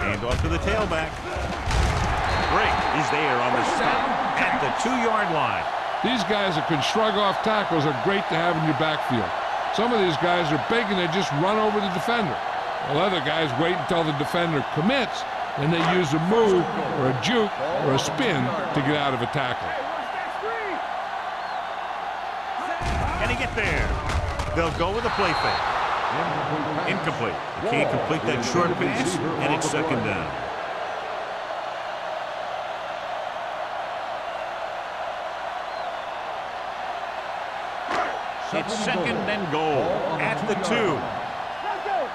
Hand off to the tailback. Drake is there on the stop at the 2-yard line. These guys that can shrug off tackles are great to have in your backfield. Some of these guys are big and they just run over the defender. While other guys wait until the defender commits, and they use a move or a juke or a spin to get out of a tackle. Hey, watch that screen. Can he get there? They'll go with a play fake. Incomplete. He can't complete that short pass, and it's second down. It's second and goal at the 2. Let's go.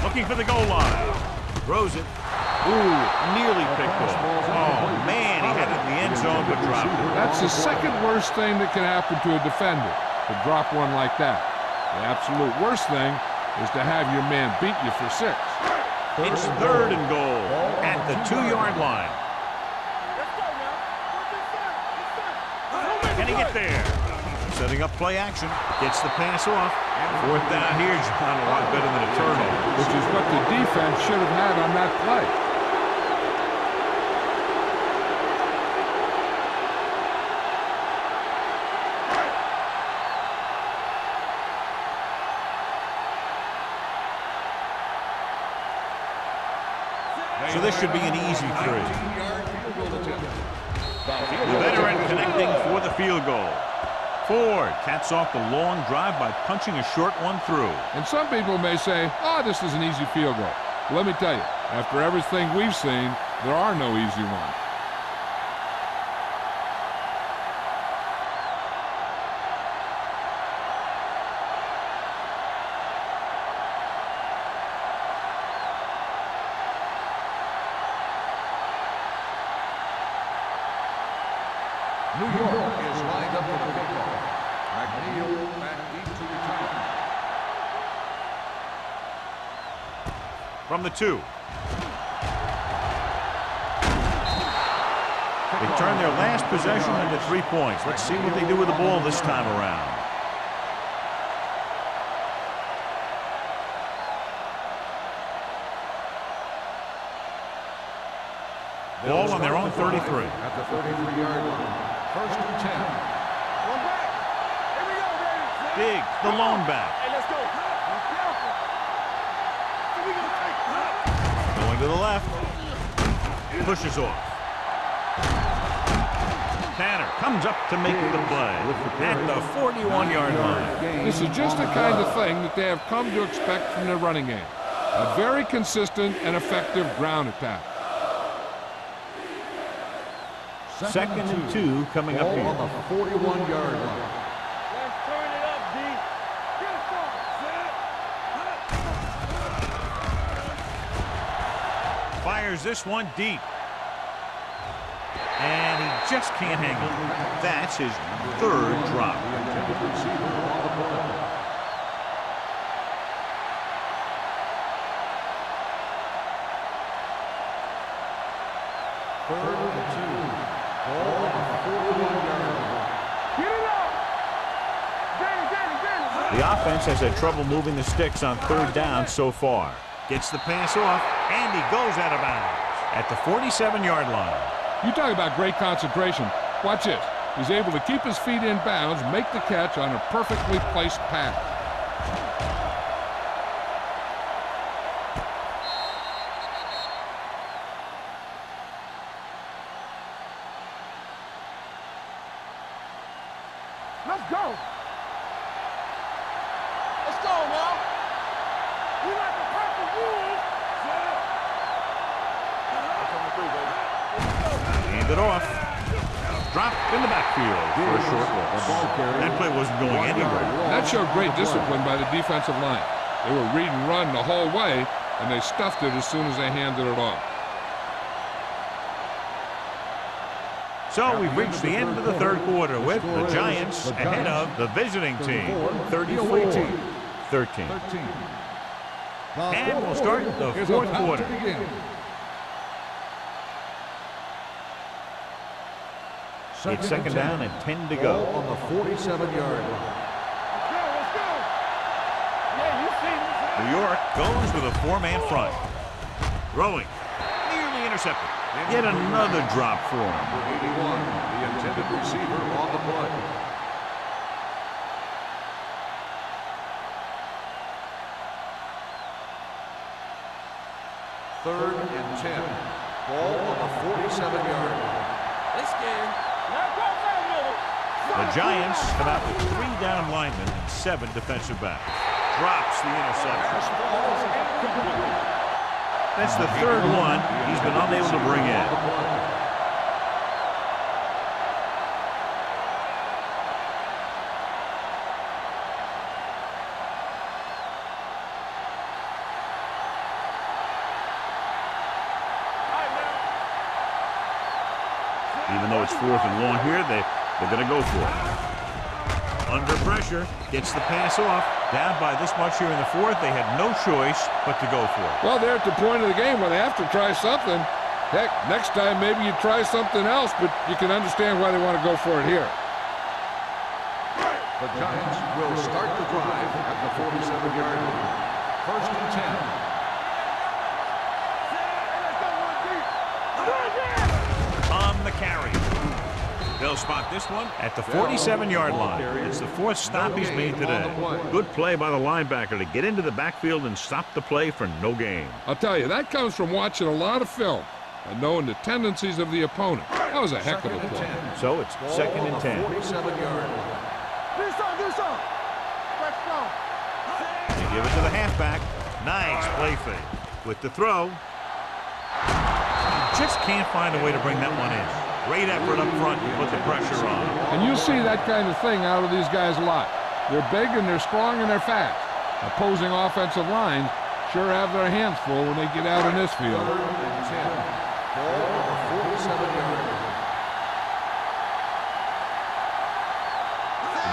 Looking for the goal line. Throws it. Ooh, nearly picked off. Oh, man, he had it in the end zone but dropped it. That's the second worst thing that can happen to a defender, to drop one like that. The absolute worst thing is to have your man beat you for 6. It's 3rd and goal at the 2-yard line. Can he get there? Setting up play action. Gets the pass off. 4th down here, John, a lot better than a turnover. Which is what the defense should have had on that play. So this should be an easy 3. The veteran connecting for the field goal. Ford caps off the long drive by punching a short one through. And some people may say, oh, this is an easy field goal. Let me tell you, after everything we've seen, there are no easy ones. New York is lined up for the kickoff. McNeil back deep to return. From the 2. They turn their last possession into 3 points. Let's see what they do with the ball this time around. Ball on their own 33. At the 33-yard line. 1st and 10. One back. Here we go, baby. Diggs, the lone back. Hey, let's go. Be careful. Here we go. Going to the left. Pushes off. Tanner comes up to make the play at the 41-yard line. This is just the kind of thing that they have come to expect from their running game. A very consistent and effective ground attack. 2nd and 2 coming up here. On the 41-yard line. Let's turn it up, D. Get started. Fires this one deep. And he just can't hang it. That's his 3rd drop. The intended receiver on the play. Third and 2. Ball on the 41-yard line. Get it up. Danny. The offense has had trouble moving the sticks on 3rd down so far. Gets the pass off, and he goes out of bounds at the 47-yard line. You talk about great concentration. Watch this. He's able to keep his feet in bounds, make the catch on a perfectly placed pass. Let's go. Let's go now. We like the purple rules. Hand it off. Dropped in the backfield for a short loss. That play wasn't going anywhere. That showed great discipline by the defensive line. They were read and run the whole way, and they stuffed it as soon as they handed it off. So we've reached the end of the 3rd quarter with the Giants ahead of the visiting team, 34-13. And we'll start the 4th quarter. It's 2nd down and 10 to go. On the 47-yard line. Let's go. Yeah, you see this. New York goes with a 4-man front. Throwing. Nearly intercepted. Yet another drop for him. Number 81, the intended receiver on the play. Third and 10. Ball on the 47-yard line. They scared. Now go, Samuel. The Giants come out with 3 down linemen and 7 defensive backs. Drops the interception. That's the 3rd one he's been unable to bring in. Even though it's 4th and long here, they're going to go for it. Under pressure, gets the pass off. Down by this much here in the 4th, they had no choice but to go for it. Well, they're at the point of the game where they have to try something. Heck, next time maybe you try something else, but you can understand why they want to go for it here. The Giants will start the drive at the 47-yard line. 1st and 10. On the carry. They'll spot this one at the 47-yard line. It's the 4th stop he's made today. Good play by the linebacker to get into the backfield and stop the play for no gain. I'll tell you, that comes from watching a lot of film and knowing the tendencies of the opponent. That was a heck of a play. So it's 2nd and 10. 47-yard line. Do some. They give it to the halfback. Nice play fake. With the throw. Just can't find a way to bring that one in. Great effort up front to put the pressure on. And you see that kind of thing out of these guys a lot. They're big and they're strong and they're fast. Opposing offensive lines sure have their hands full when they get out in this field. 3rd and 10. Ball on the 47-yard line.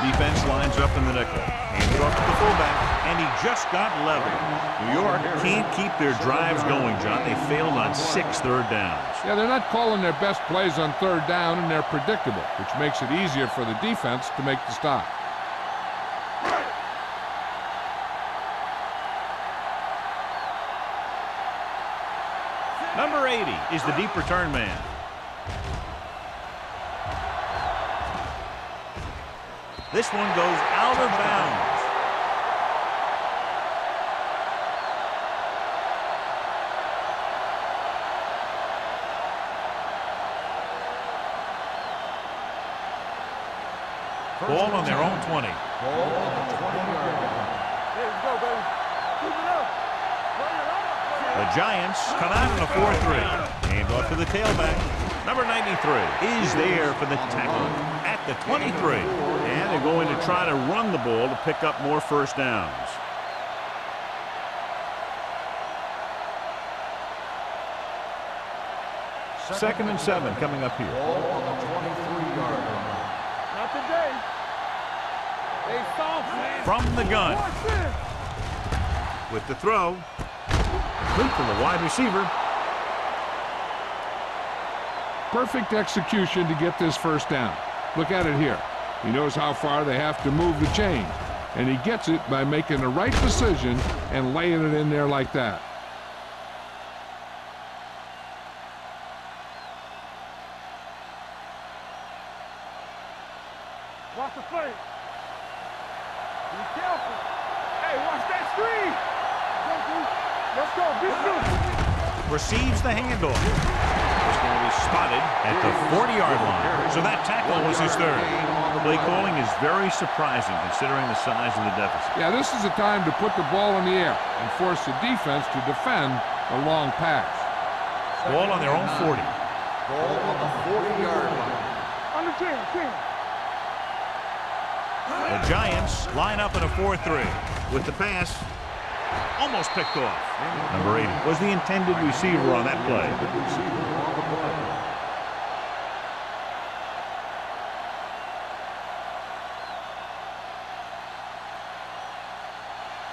Defense lines up in the nickel. Hands off to the fullback, and he just got level. New York can't keep their drives going, John. They failed on 6 third downs. Yeah, they're not calling their best plays on 3rd down, and they're predictable, which makes it easier for the defense to make the stop. Number 80 is the deep return man. This one goes out of bounds. Ball on their own 20. Ball on the 20-yard line. There you go, baby. Keep it up. The Giants come out in a 4-3. Hand off to the tailback. Number 93 is there for the tackle at the 23. And they're going to try to run the ball to pick up more first downs. Second and 7 coming up here. Ball on the 23-yard line. Not today. They soft, man. From the gun. Watch this. With the throw. Complete to the wide receiver. Perfect execution to get this first down. Look at it here. He knows how far they have to move the chain, and he gets it by making the right decision and laying it in there like that. Watch the play. Be careful. Hey, watch that screen. Let's go. Be good. Receives the handoff. It's going to be spotted at the 40-yard line. So that tackle was his 3rd. Play calling is very surprising considering the size of the deficit. Yeah, this is the time to put the ball in the air and force the defense to defend a long pass. Ball on their own 40. Ball on the 40-yard line. Under 10. The Giants line up in a 4-3 with the pass almost picked off. Number 80 was the intended receiver on that play.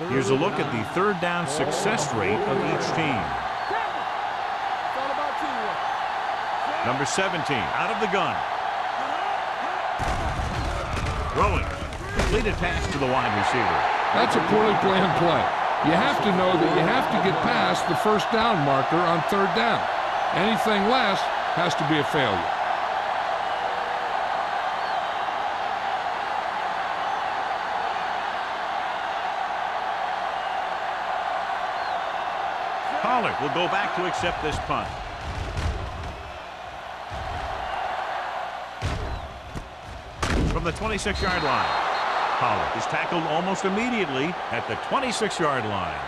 Here's a look at the 3rd down success rate of each team. It's all about teamwork. Number 17 out of the gun. Throwing. Completed pass to the wide receiver. That's a poorly planned play. You have to know that you have to get past the first down marker on 3rd down. Anything less has to be a failure. Pollard will go back to accept this punt. From the 26-yard line. Pollard is tackled almost immediately at the 26-yard line.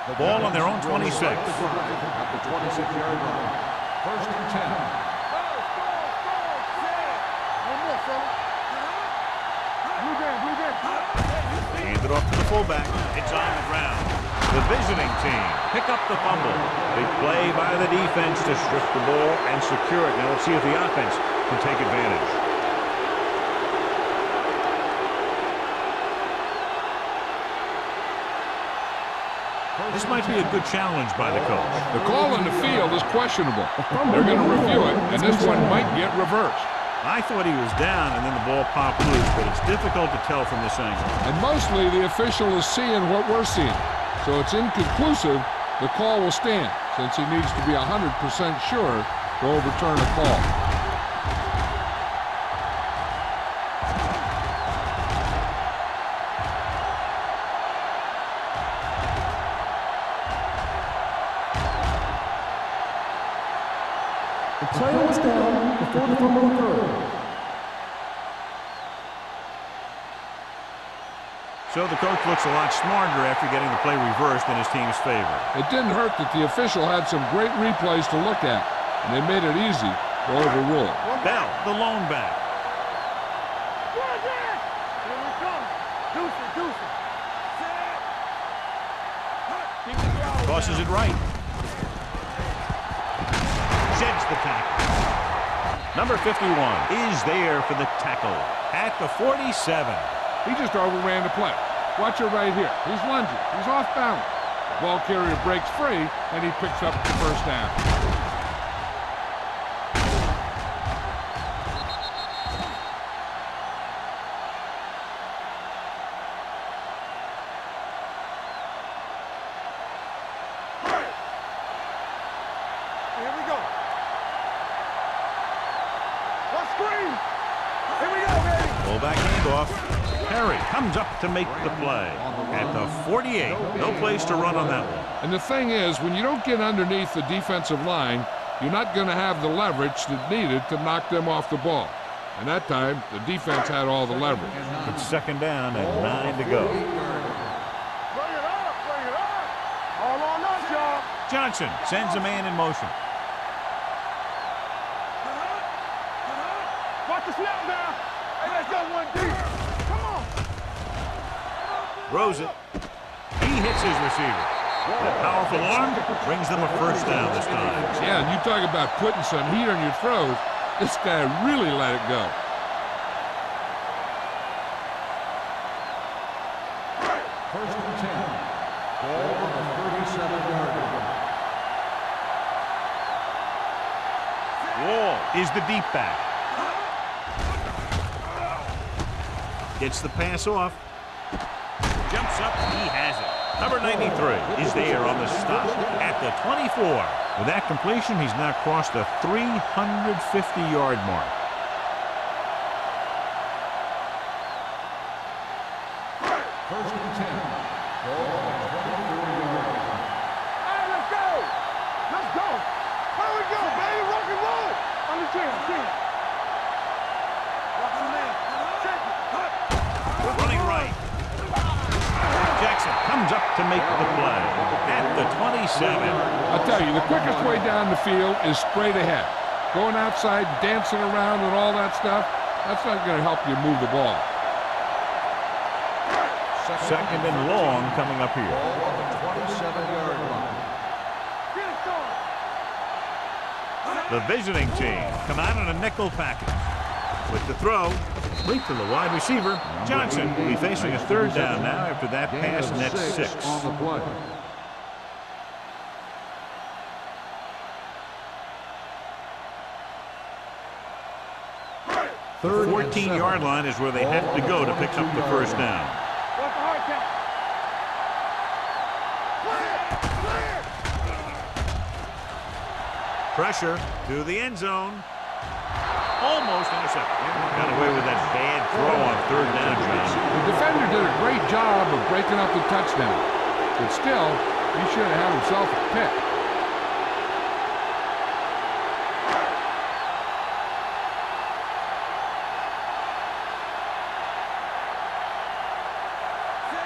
The ball on their own 26. At the 26-yard line. 1st and 10. Handed it off to the fullback. It's on the ground. The visiting team pick up the fumble. Big play by the defense to strip the ball and secure it. Now let's see if the offense can take advantage. This might be a good challenge by the coach. The call on the field is questionable. They're going to review it, and this one might get reversed. I thought he was down, and then the ball popped loose, but it's difficult to tell from this angle. And mostly the official is seeing what we're seeing. So it's inconclusive. The call will stand, since he needs to be 100% sure to overturn a call. The player was down before the fumble occurred. So the coach looks a lot smarter after getting the play reversed in his team's favor. It didn't hurt that the official had some great replays to look at, and they made it easy to overrule it. Bell, the lone back. Here we come. Deuce it, deuce it. Keep the ground. Tosses it right. Sheds the tackle. Number 51 is there for the tackle at the 47. He just overran the play. Watch it right here. He's lunging. He's off balance. The ball carrier breaks free, and he picks up the first down. Here we go. Let's screen. Here we go, baby. Fullback handoff. Perry comes up to make the play at the 48. No place to run on that one. And the thing is, when you don't get underneath the defensive line, you're not going to have the leverage that needed to knock them off the ball. And that time, the defense had all the leverage. It's second down and 9 to go. Bring it up, bring it up. All on us, y'all. Johnson sends a man in motion. Watch the snap now. Hey, let's go one deep. Come on. Throws it. He hits his receiver. That powerful arm brings them a first down this time. Yeah, and you talk about putting some heat on your throws. This guy really let it go. First and 10. Ball on the 37-yard line. Wall is the deep back. Gets the pass off. Jumps up. He has it. Number 93 is there on the stop at the 24. With that completion, he's now crossed the 350-yard mark. First and 10. Ball on the 24-yard line. Hey, let's go. Let's go. Here we go, baby. Rock and roll. On the chair, chair. Watch the man. Check it. Running right. Jackson comes up to make the play at the 27. I'll tell you, the quickest way down the field is straight ahead. Going outside, dancing around and all that stuff, that's not going to help you move the ball. Second and long coming up here. Ball on the 27-yard line. Get it started. The visiting team come out in a nickel package. With the throw, complete to the wide receiver. Johnson will be facing a third down now after that pass net 6. On the play. The 14-yard line is where they have to go to pick up the first down. What's the hard count? Clear! Pressure to the end zone. Almost intercepted. Got away with that bad throw on third down, John. The defender did a great job of breaking up the touchdown, but still, he should have had himself a pick.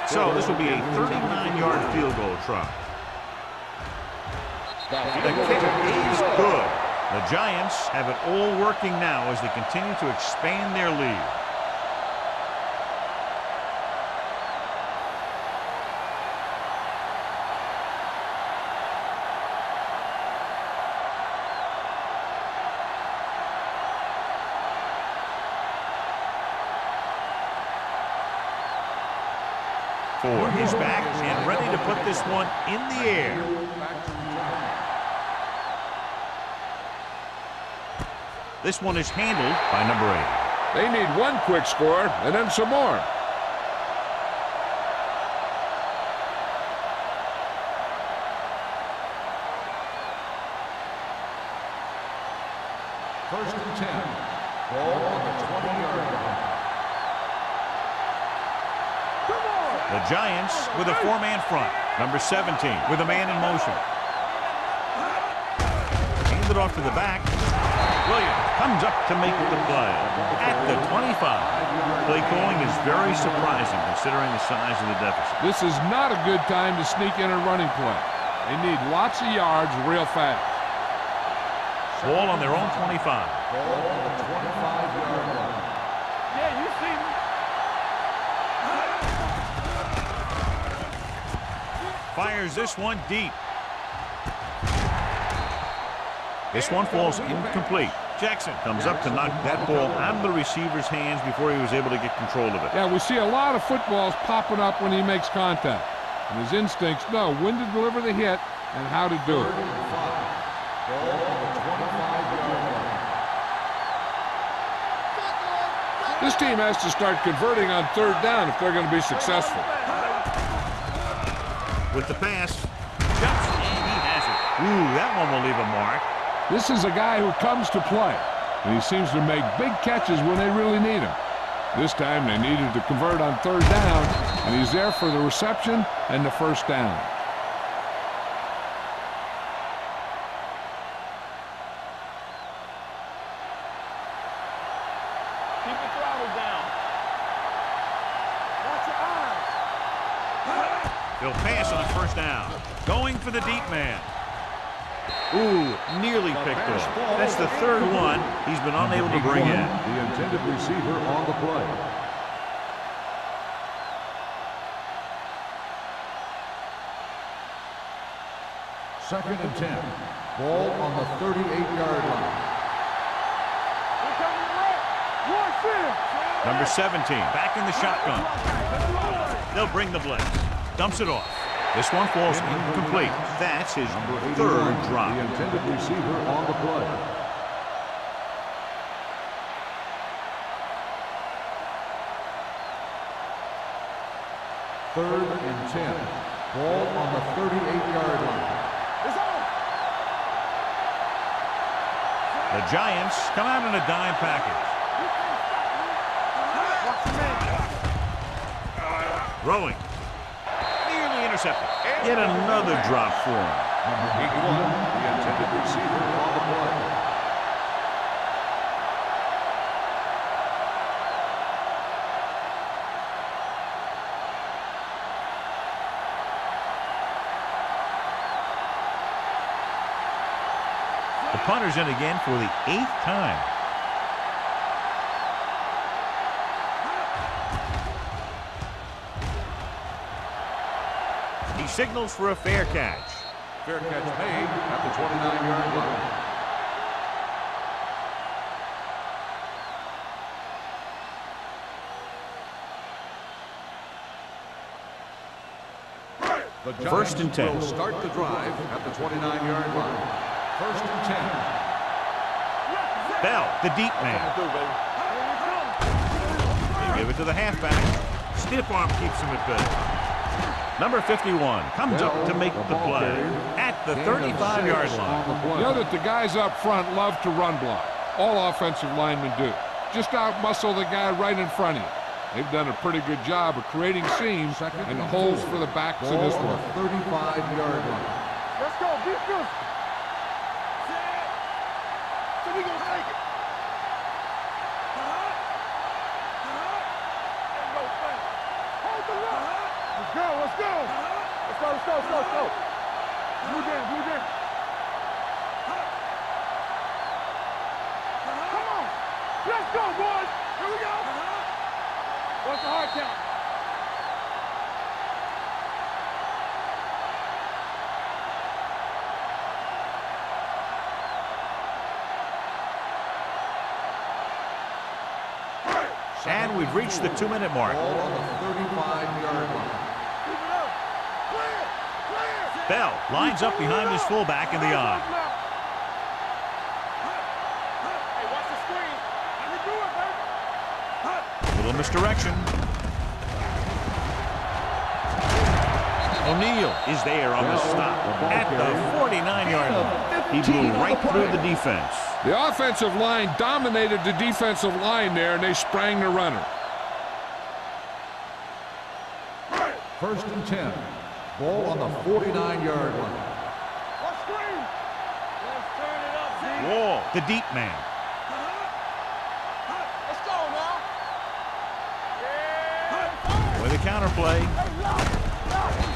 So this will be a 39-yard field goal try. The kick is good. The Giants have it all working now as they continue to expand their lead. 4 is back and ready to put this one in the air. This one is handled by number 8. They need one quick score and then some more. First and 10. Ball on the 20-yard line. The Giants with a 4-man front. Number 17 with a man in motion. Handed off to the back. Williams comes up to make the play at the 25. Play calling is very surprising considering the size of the deficit. This is not a good time to sneak in a running play. They need lots of yards real fast. Ball on their own 25. Ball on the 25-yard line. Yeah, you see me. Fires this one deep. This one falls incomplete. Jackson comes up to knock that ball out of the receiver's hands before he was able to get control of it. Yeah, we see a lot of footballs popping up when he makes contact. And his instincts know when to deliver the hit and how to do it. Ball on the 25-yard line. This team has to start converting on third down if they're going to be successful. With the pass, jumps, and he has it. Ooh, that one will leave a mark. This is a guy who comes to play, and he seems to make big catches when they really need him. This time they needed to convert on third down, and he's there for the reception and the first down. Keep the throttle down. Watch your eyes. He'll pass on first down. Going for the deep man. Ooh, nearly picked off. That's the third one he's been unable to bring in. The intended receiver on the play. Second and 10. Ball on the 38-yard line. Here comes the red. Watch it. Number 17, back in the shotgun. They'll bring the blitz. Dumps it off. This one falls incomplete. That's his third drop. The intended receiver on the play. Third and 10. Ball on the 38-yard line. It's on. The Giants come out in a dime package. Watch the man. Throwing. Nearly intercepted. Yet another drop for him. Number 81, the intended receiver on the play. The punter's in again for the 8th time. He signals for a fair catch. Fair catch made at the 29-yard line. The Giants First and 10. will start the drive at the 29-yard line. First and 10. Bell, the deep man. They give it to the halfback. Stiff arm keeps him at bay. Number 51 comes up to make the play at the 35-yard line. You know that the guys up front love to run block. All offensive linemen do. Just out-muscle the guy right in front of you. They've done a pretty good job of creating seams and holes for the backs in this one. 35-yard line. Let's go. Be good. So we gonna take it. Ain't no thing. Hold the line. Let's go. Let's go. Let's go. Let's go. Let's go. Let's go. Blue down. Blue down. Come on. Let's go, boys. Here we go. What's the hard count? And we've reached the 2-minute mark. Ball on the 35-yard line. Bell lines up behind his fullback in the eye. Hey, watch the screen. Let me do it, baby. Little misdirection. O'Neal is there on the stop at the 49-yard line. He blew right through the defense. The offensive line dominated the defensive line there, and they sprang the runner. 1st and 10. Ball on the 49-yard line. Watch screen. Let's turn it up, Z. Wall, the deep man. Let's go now. Yeah. With a counterplay. Hey, lock.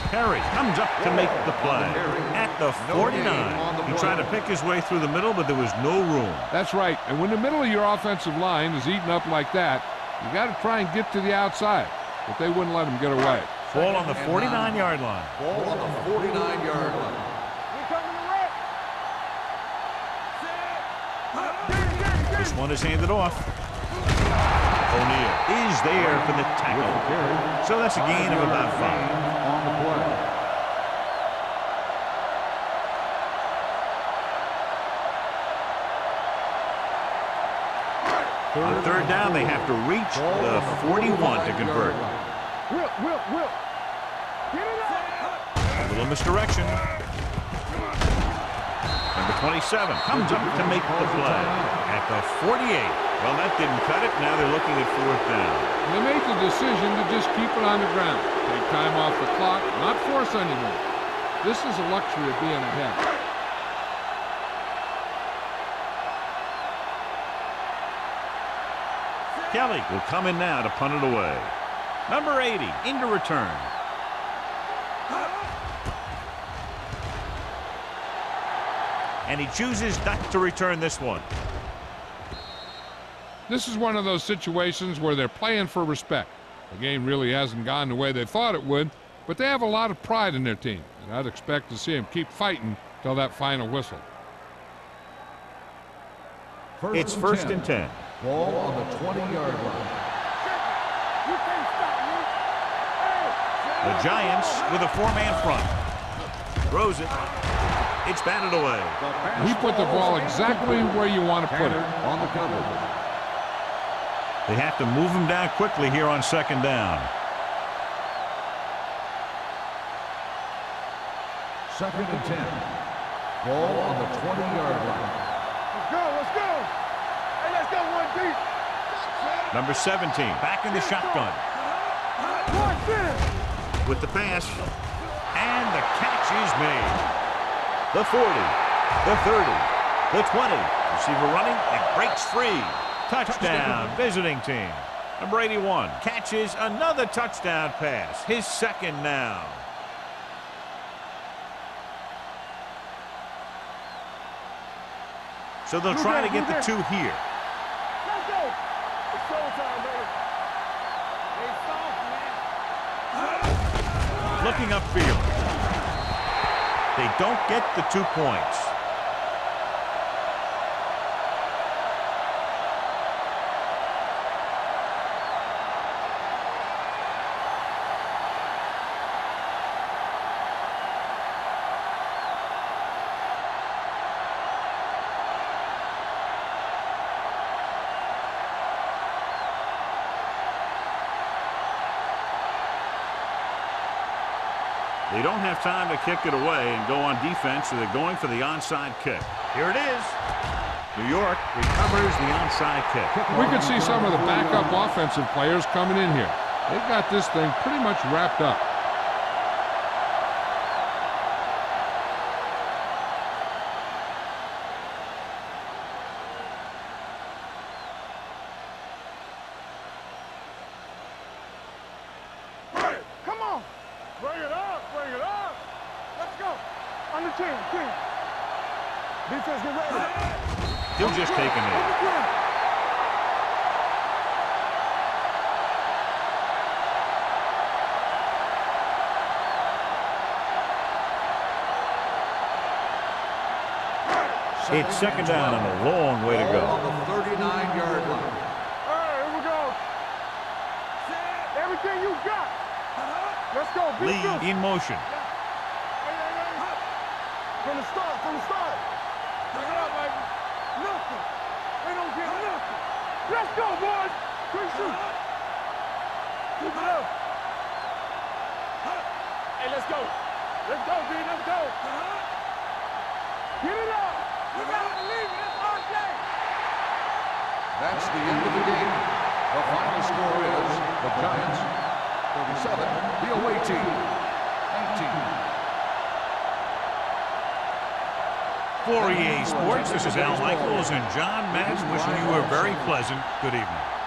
Perry comes up to make the play at the 49. He tried to pick his way through the middle, but there was no room. That's right. And when the middle of your offensive line is eaten up like that, you got to try and get to the outside. But they wouldn't let him get away. Ball on the 49-yard line. Ball on the 49-yard line. We coming to wreck. This one is handed off. O'Neal is there for the tackle. So that's a gain of about 5. On the play. On 3rd down, they have to reach the 41 to convert. Will. Get it up. A little misdirection. Number 27 comes up to make the play at the 48. Well, that didn't cut it. Now they're looking at 4th down. And they made the decision to just keep it on the ground. Take time off the clock, not force anything. This is a luxury of being ahead. Kelly will come in now to punt it away. Number 80 into return. And he chooses not to return this one. This is one of those situations where they're playing for respect. The game really hasn't gone the way they thought it would, but they have a lot of pride in their team, and I'd expect to see them keep fighting till that final whistle. It's 1st and 10. Ball on the 20-yard line. You can't stop me. Hey. The Giants with a 4-man front. Throws it. It's batted away. He put the ball exactly where you want to put it. On the cover. They have to move him down quickly here on 2nd down. 2nd and 10. Ball on the 20-yard line. Let's go. Hey, let's go one deep. Number 17 back in the shotgun. One center. With the pass. And the catch is made. The 40. The 30. The 20. Receiver running and breaks free. Touchdown, visiting team. Number 81 catches another touchdown pass. His 2nd now. So they'll try to get the 2 here. Let's go. It's showtime, baby. They soft, man. Looking upfield. They don't get the 2 points. They don't have time to kick it away and go on defense, so they're going for the onside kick. Here it is. New York recovers the onside kick. We could see some of the backup offensive players coming in here. They've got this thing pretty much wrapped up. Come on. Bring it up. Bring it up. Let's go. On the team. Defense, get ready. He'll just take a knee. It's 2nd down and a long way to go. On the 39-yard line. All right, here we go. Everything you got. Let's go. Beat Lead you. in motion. From the start, from the start. Bring it up, baby. Nothing. They don't get nothing. Let's go, boys. Quick shoot. Keep it up. Hey, let's go. Let's go, B. Let's go. Get it up. You gotta believe it. It's our day. That's the end of the game. The final score is the Giants 37, the away team 19. For EA Sports, this is Al Michaels and John Madden wishing you a very pleasant good evening.